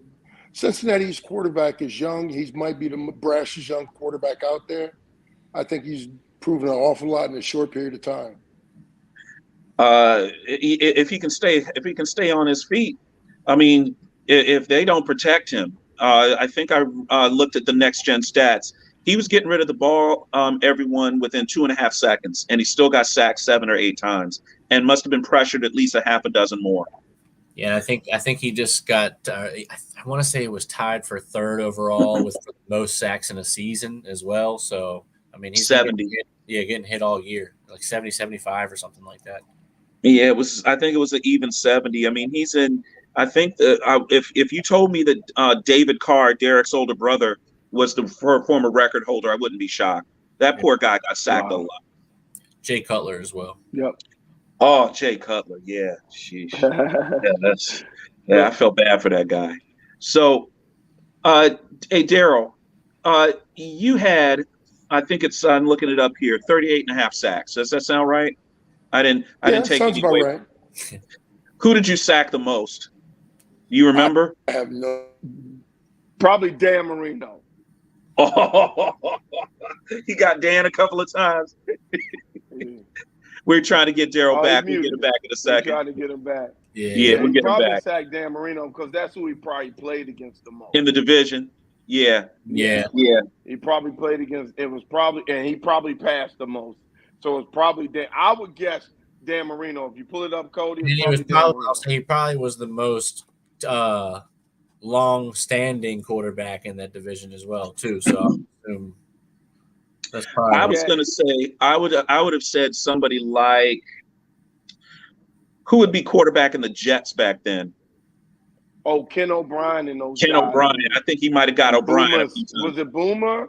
Cincinnati's quarterback is young. He might be the brashest young quarterback out there. I think he's proven an awful lot in a short period of time. If he can stay on his feet, I mean, if they don't protect him, I think I looked at the next gen stats. He was getting rid of the ball, everyone within 2.5 seconds, and he still got sacked 7 or 8 times, and must have been pressured at least a half a dozen more. Yeah, I think he just got. I want to say it was tied for third overall with the most sacks in a season as well. So I mean, he's 70. Getting hit all year, like 70, 75 or something like that. Yeah, it was. I think it was an even 70. I mean, he's in. I think that if you told me that David Carr, Derek's older brother, was the former record holder, I wouldn't be shocked. That poor guy got sacked a lot. Jay Cutler as well. Yep. Oh, Jay Cutler. Yeah. Sheesh. I felt bad for that guy. So, hey, Darryl, you had, I think it's, I'm looking it up here, 38.5 sacks. Does that sound right? I didn't take sounds any about away. Right. Who did you sack the most? You remember? I have no. Probably Dan Marino. Oh, he got Dan a couple of times. We're trying to get Darryl back. We'll get him back in a second. We're trying to get him back. Yeah, we'll get him back. Probably sacked Dan Marino because that's who he probably played against the most. In the division. Yeah. He probably played against, and he probably passed the most. So it's probably Dan. I would guess Dan Marino. If you pull it up, Cody, he probably was the most long-standing quarterback in that division as well, too. So I assume that's probably. I was going to say I would have said somebody like, who would be quarterback in the Jets back then? Oh, Ken O'Brien and those. Ken O'Brien. I think he might have got O'Brien a few times. Was it Boomer?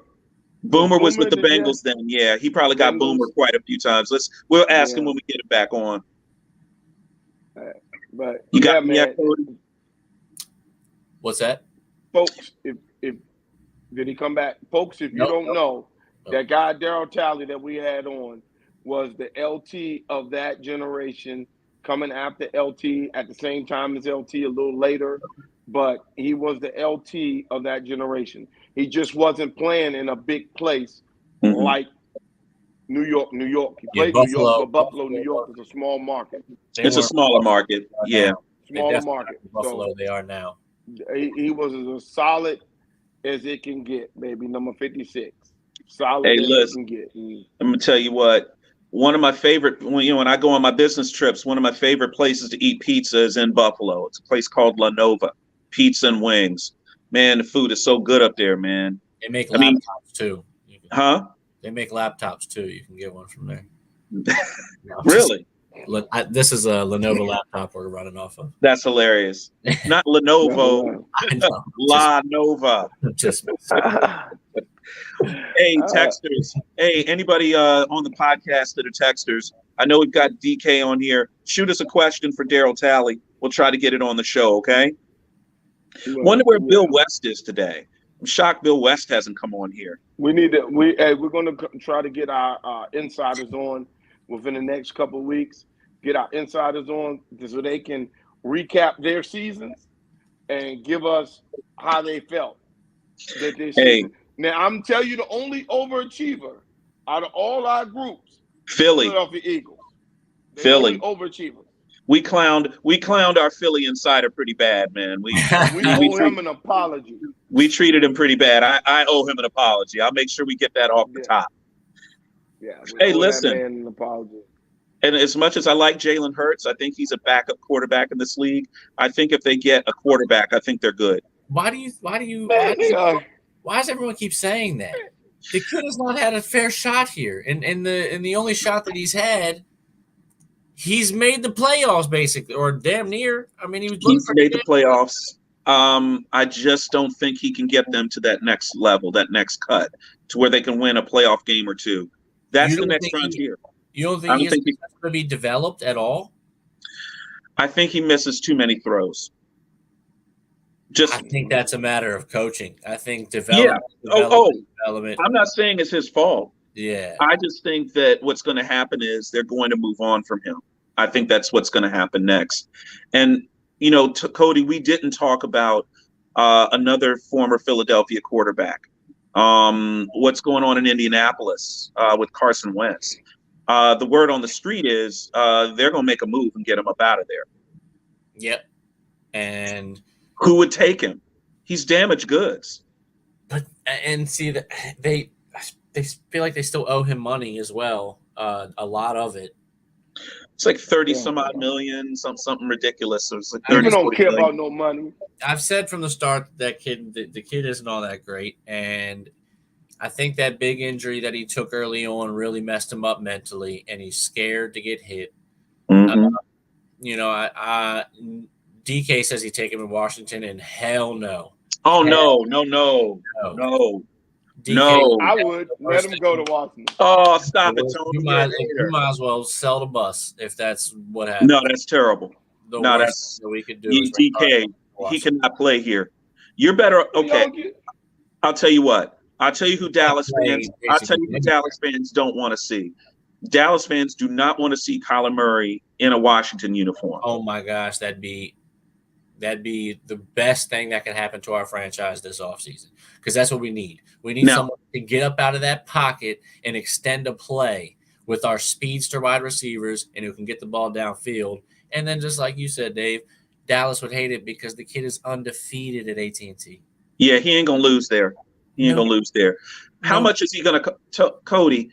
Boomer was with the Bengals then. Yeah, he probably got Boomer quite a few times. We'll ask him when we get it back on. But you got me, Cody? What's that? Folks, if did he come back? Folks, if you don't know, that guy Darryl Talley that we had on was the LT of that generation, coming after LT at the same time as LT, a little later, but he was the LT of that generation. He just wasn't playing in a big place like New York. He played Buffalo, New York, but Buffalo, New York is a small market. It's a smaller market. Yeah. Smaller market. Buffalo, they are now. He was as solid as it can get, baby. Number 56. Solid as it can get. I'm gonna tell you what. One of my favorite, when I go on my business trips, one of my favorite places to eat pizza is in Buffalo. It's a place called La Nova, Pizza and Wings. Man, the food is so good up there, man. They make I mean, laptops too. huh? They make laptops too. You can get one from there. No, Really? This is a Lenovo laptop we're running off of. That's hilarious. Not Lenovo, I know. La Nova. Just Hey, texters. Hey, anybody on the podcast that are texters? I know we've got DK on here. Shoot us a question for Darryl Talley. We'll try to get it on the show, okay? Wonder where Bill West is today. I'm shocked Bill West hasn't come on here. We need to. We're going to try to get our insiders on within the next couple of weeks. Get our insiders on so they can recap their seasons and give us how they felt that this season. Now I'm telling you, the only overachiever out of all our groups, Philly, Philadelphia Eagles. Philly overachiever. We clowned our Philly insider pretty bad, man. We owe him an apology. We treated him pretty bad. I owe him an apology. I'll make sure we get that off the top. Yeah. Hey, listen. That man an apology. And as much as I like Jalen Hurts, I think he's a backup quarterback in this league. I think if they get a quarterback, I think they're good. Why does everyone keep saying that? The kid has not had a fair shot here, and the only shot that he's had, he's made the playoffs basically, or damn near. I mean, he's made the playoffs. I just don't think he can get them to that next level, that next cut, to where they can win a playoff game or two. That's the next frontier. You don't think he's going to be developed at all? I think he misses too many throws. I think that's a matter of coaching. I think development. I'm not saying it's his fault. Yeah. I just think that what's going to happen is they're going to move on from him. I think that's what's going to happen next. And, Cody, we didn't talk about another former Philadelphia quarterback. What's going on in Indianapolis with Carson Wentz? The word on the street is they're going to make a move and get him up out of there. Yep. And who would take him? He's damaged goods. And see that they feel like they still owe him money as well. A lot of it. It's like 30 some odd million, something ridiculous. So it's like 30, don't care million. About no money. I've said from the start that the kid isn't all that great, and I think that big injury that he took early on really messed him up mentally, and he's scared to get hit. Mm-hmm. DK says he'd take him in Washington, and hell no. Oh, no. DK, I would let him go to Washington. Oh, stop it, Tony. You might as well sell the bus if that's what happens. No, that's terrible. The worst that we could do. DK, he cannot play here. You're better. Okay, I'll tell you what. I'll tell you who Dallas fans don't want to see. Dallas fans do not want to see Kyler Murray in a Washington uniform. Oh my gosh, that'd be the best thing that can happen to our franchise this offseason, because that's what we need. We need someone to get up out of that pocket and extend a play with our speedster wide receivers and who can get the ball downfield. And then just like you said, Dave, Dallas would hate it because the kid is undefeated at AT&T. Yeah, he ain't going to lose there. How much is he going to – Cody,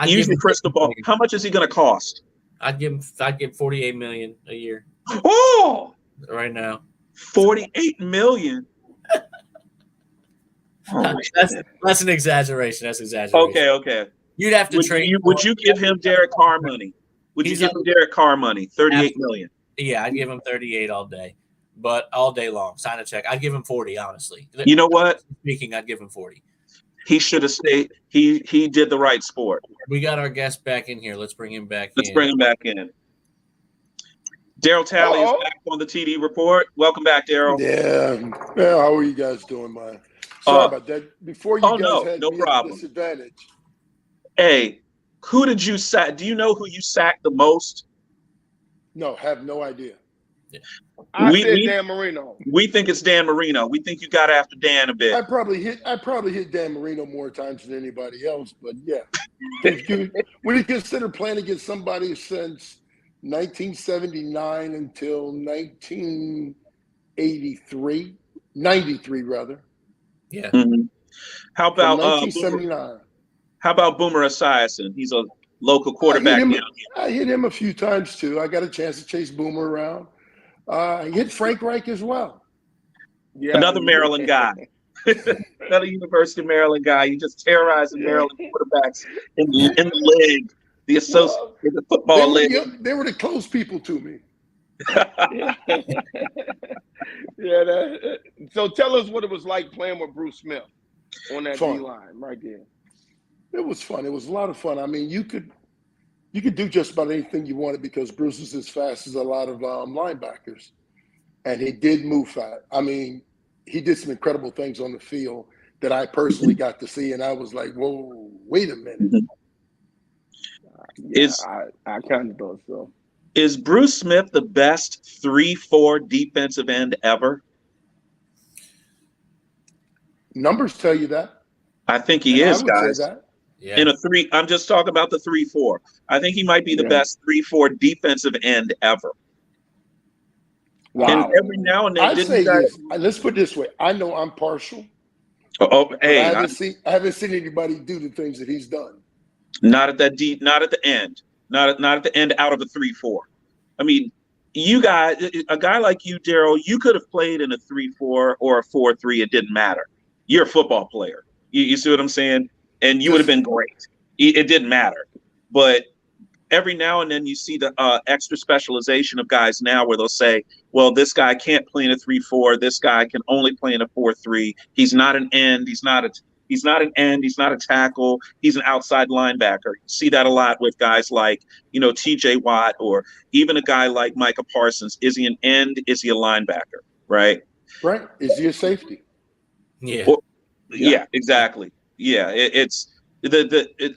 use your crystal ball. How much is he going to cost? I'd give $48 million a year. Oh! Right now, $48 million. That's an exaggeration. That's exaggeration. Okay. You'd have to trade. Would you give him Derek Carr money? Would you give him Derek Carr money? $38 million. Yeah, I'd give him 38 all day, but all day long. Sign a check. I'd give him 40. Honestly, you know what? Speaking, I'd give him 40. He should have stayed. He did the right sport. We got our guest back in here. Let's bring him back. Let's bring him back in. Darryl Talley is back on the TD Report. Welcome back, Darryl. Yeah. How are you guys doing, man? Sorry about that. Before you guys had me at a disadvantage. Hey, who did you sack? Do you know who you sacked the most? No, have no idea. Yeah. I said Dan Marino. We think it's Dan Marino. We think you got after Dan a bit. I probably hit Dan Marino more times than anybody else, but yeah. When you consider playing against somebody since 1979 until 1983, 93 rather. Yeah. Mm-hmm. How about 1979? How about Boomer Esiason? He's a local quarterback down here. I hit him a few times too. I got a chance to chase Boomer around. I hit Frank Reich as well. Yeah, Another Maryland guy. Another University of Maryland guy. You just terrorizing Maryland quarterbacks in the league, the Associated Football League. They were the close people to me. So tell us what it was like playing with Bruce Smith on that D line right there. It was fun. It was a lot of fun. I mean, you could do just about anything you wanted because Bruce was as fast as a lot of linebackers, and he did move fast. I mean, he did some incredible things on the field that I personally got to see, and I was like, "Whoa, wait a minute." I kind of thought so. Is Bruce Smith the best 3-4 defensive end ever? Numbers tell you that. I think he is, I would guys. say that. Yeah. In a 3, I'm just talking about the 3-4. I think he might be the best 3-4 defensive end ever. Wow. And every now and then, let's put it this way. I know I'm partial. Hey, I haven't seen anybody do the things that he's done. Not at that deep, not at the end. Not at the end out of a 3-4. I mean, you guys, a guy like you, Darryl, you could have played in a 3-4 or a 4-3. It didn't matter. You're a football player. You see what I'm saying? And you would have been great. It didn't matter. But every now and then you see the extra specialization of guys now where they'll say, well, this guy can't play in a 3-4. This guy can only play in a 4-3. He's not an end. He's not an end. He's not a tackle. He's an outside linebacker. You see that a lot with guys like, T.J. Watt, or even a guy like Micah Parsons. Is he an end? Is he a linebacker? Right. Right. Is he a safety? Yeah. Well, yeah, exactly. Yeah.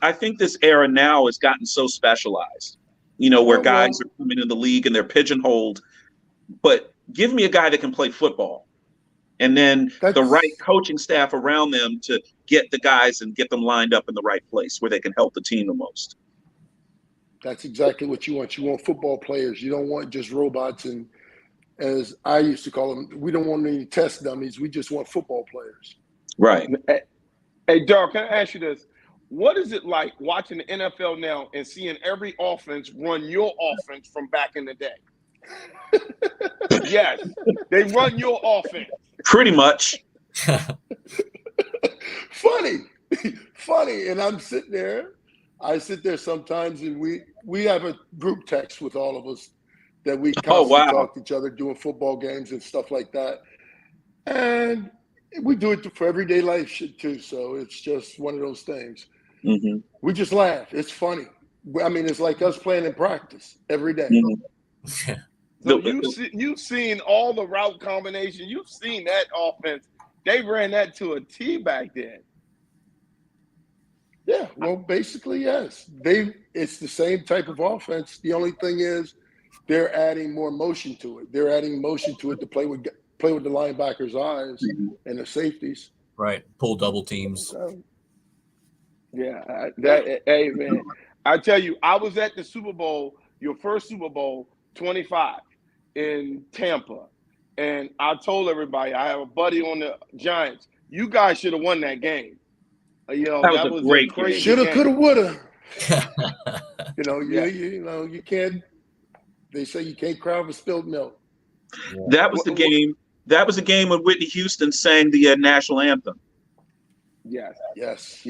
I think this era now has gotten so specialized, where guys are coming in the league and they're pigeonholed. But give me a guy that can play football. And then the right coaching staff around them to get the guys and get them lined up in the right place where they can help the team the most. That's exactly what you want. You want football players. You don't want just robots. And as I used to call them, we don't want any test dummies. We just want football players. Right. Hey, Darryl, can I ask you this? What is it like watching the NFL now and seeing every offense run your offense from back in the day? Yes, they run your offense. Pretty much. Funny. And I'm sitting there. I sit there sometimes, and we have a group text with all of us that we constantly talk to each other doing football games and stuff like that. And we do it for everyday life shit too. So it's just one of those things. Mm-hmm. We just laugh. It's funny. I mean, it's like us playing in practice every day. Mm-hmm. So you've seen all the route combinations. You've seen that offense. They ran that to a T back then. Yeah, well, basically, yes. It's the same type of offense. The only thing is they're adding more motion to it. They're adding motion to it to play with the linebackers' eyes and the safeties. Right. Pull double teams. Hey, man, I tell you, I was at the Super Bowl, your first Super Bowl, 25 in Tampa. And I told everybody, I have a buddy on the Giants. You guys should have won that game. That was a great game. Shoulda, coulda, woulda. You can't. They say you can't cry over spilled milk. Yeah. That was the game. That was a game when Whitney Houston sang the national anthem. Yes.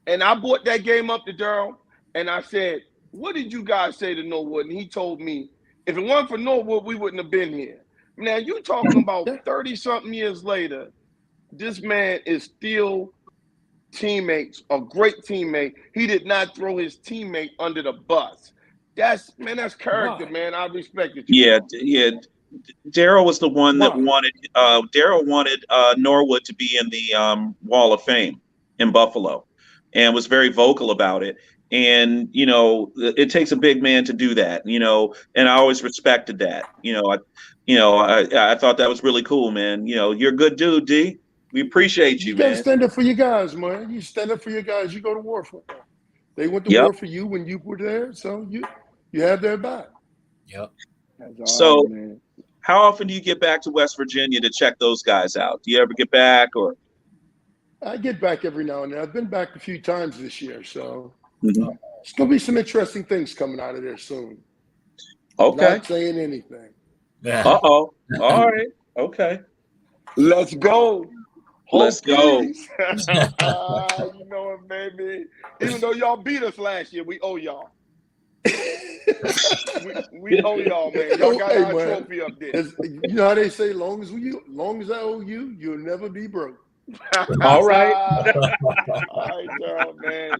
And I brought that game up to Darryl, and I said, "What did you guys say to Norwood?" And he told me, "If it weren't for Norwood, we wouldn't have been here." Now you talking about 30-something years later. This man is still teammates, a great teammate. He did not throw his teammate under the bus. That's character, wow. Man. I respect it. Yeah. Darryl was the one that wanted. Darryl wanted Norwood to be in the Wall of Fame in Buffalo, and was very vocal about it. And it takes a big man to do that. And I always respected that. I thought that was really cool, man. You're a good dude, D. We appreciate you, man. You gotta stand up for your guys, man. You stand up for your guys. You go to war for them. They went to war for you when you were there, so you have their back. Yep. So, man. How often do you get back to West Virginia to check those guys out? Do you ever get back, or? I get back every now and then. I've been back a few times this year, so it's gonna be some interesting things coming out of there soon. Okay. Not saying anything. Uh-oh. All Okay. Let's go. Let's go. You know it, baby. Even though y'all beat us last year, we owe y'all. we owe y'all, man. Y'all got our trophy up there. You know how they say, long as I owe you, you'll never be broke. All right. All right, y'all, man.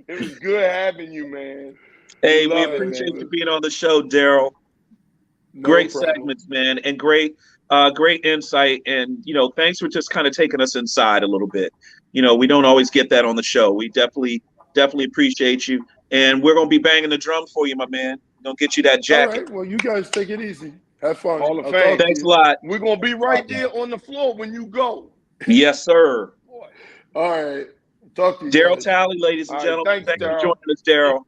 It was good having you, man. Hey, we appreciate you being on the show, Darryl. Great segments, man, and great insight. And, thanks for just kind of taking us inside a little bit. We don't always get that on the show. We definitely appreciate you. And we're going to be banging the drum for you, my man. Going to get you that jacket. All right. Well, you guys take it easy. Have fun. Hall of Fame. Thanks a lot. We're going to be right there on the floor when you go. Yes, sir. All right. Talk to you. Darryl Talley, ladies and gentlemen. Thanks for joining us, Darryl.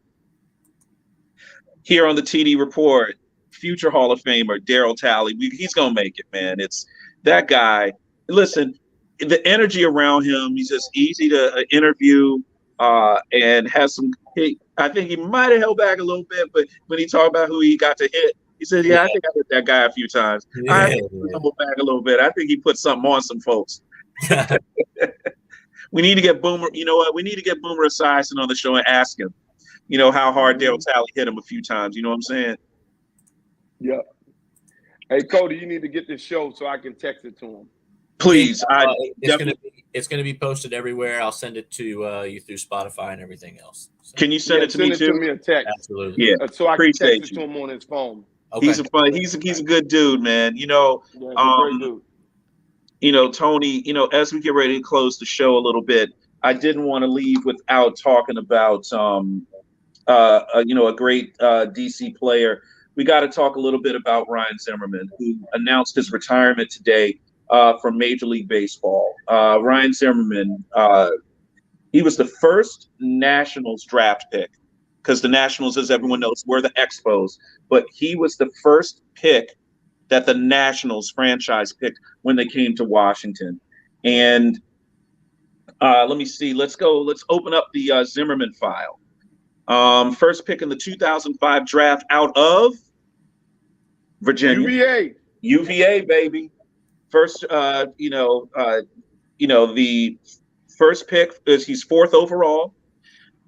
Here on the TD Report, future Hall of Famer Darryl Talley. He's going to make it, man. It's that guy. Listen, the energy around him, he's just easy to interview and has some – I think he might have held back a little bit, but when he talked about who he got to hit, he said, I think I hit that guy a few times. I think he held back a little bit. I think he put something on some folks. We need to get Boomer – you know what? We need to get Boomer Esiason on the show and ask him, how hard Darryl Talley hit him a few times. You know what I'm saying? Yep. Hey, Cody, you need to get this show so I can text it to him. Please. It's gonna be posted everywhere. I'll send it to you through Spotify and everything else. So. Can you send it to me too? Send it to me a text. Absolutely. Yeah. So I can text it to him on his phone. Okay. He's a good dude, man. Great dude. Tony, as we get ready to close the show a little bit, I didn't want to leave without talking about a great DC player. We got to talk a little bit about Ryan Zimmerman, who announced his retirement today from Major League Baseball. Ryan Zimmerman, he was the first Nationals draft pick, because the Nationals, as everyone knows, were the Expos, but he was the first pick that the Nationals franchise picked when they came to Washington. And let me see. Let's open up the Zimmerman file. First pick in the 2005 draft out of Virginia. UVA, baby. First, the first pick is he's fourth overall.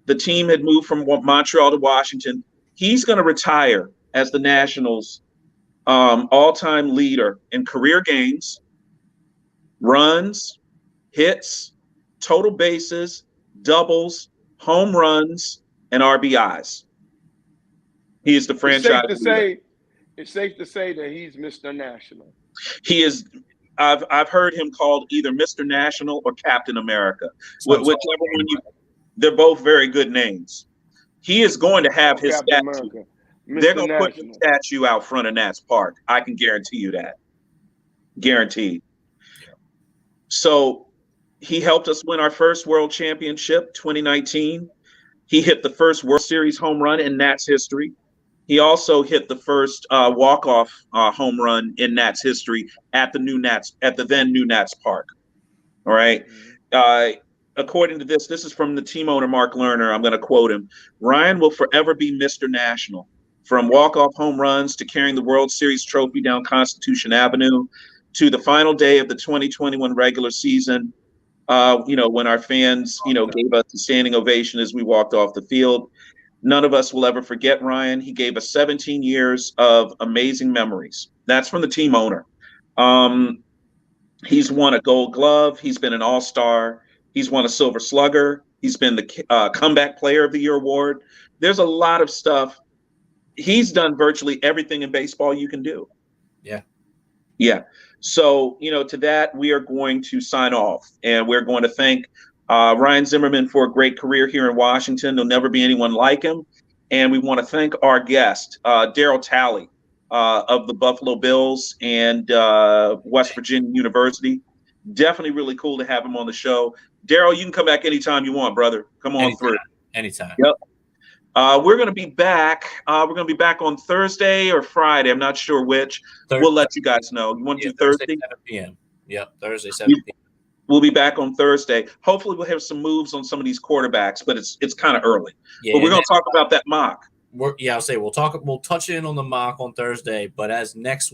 The team had moved from Montreal to Washington. He's going to retire as the Nationals' all-time leader in career games, runs, hits, total bases, doubles, home runs, and RBIs. He is the franchise leader. It's safe to say that he's Mr. National. He is. I've heard him called either Mr. National or Captain America. Whichever one they're both very good names. He is going to have his statue. They're going to put his statue out front of Nats Park. I can guarantee you that. Guaranteed. So he helped us win our first World Championship, 2019. He hit the first World Series home run in Nats history. He also hit the first walk-off home run in Nats history at the then new Nats Park. All right. According to this is from the team owner, Mark Lerner. I'm going to quote him. Ryan will forever be Mr. National. From walk-off home runs to carrying the World Series trophy down Constitution Avenue to the final day of the 2021 regular season, when our fans, gave us a standing ovation as we walked off the field. None of us will ever forget Ryan. He gave us 17 years of amazing memories. That's from the team owner. He's won a Gold Glove. He's been an All-Star. He's won a Silver Slugger. He's been the Comeback Player of the Year award. There's a lot of stuff. He's done virtually everything in baseball you can do. Yeah. Yeah. So, to that, we are going to sign off, and we're going to thank Ryan Zimmerman for a great career here in Washington. There'll never be anyone like him. And we want to thank our guest, Darryl Talley of the Buffalo Bills and West Virginia University. Definitely really cool to have him on the show. Darryl, you can come back anytime you want, brother. Come on through. Anytime. Yep. We're going to be back. We're going to be back on Thursday or Friday. I'm not sure which. Thursday. We'll let you guys know. You want to do Thursday? 7 p.m. Yep, Thursday, 7 p.m. We'll be back on Thursday. Hopefully we'll have some moves on some of these quarterbacks, but it's kind of early. Yeah, but we're going to talk about that mock. I'll say we'll touch in on the mock on Thursday, but as next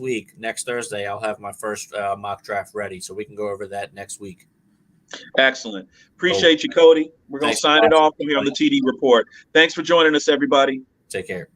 Thursday, I'll have my first mock draft ready, so we can go over that next week. Excellent. Appreciate you, Cody. We're going to sign it off from here on the TD Report. Thanks for joining us, everybody. Take care.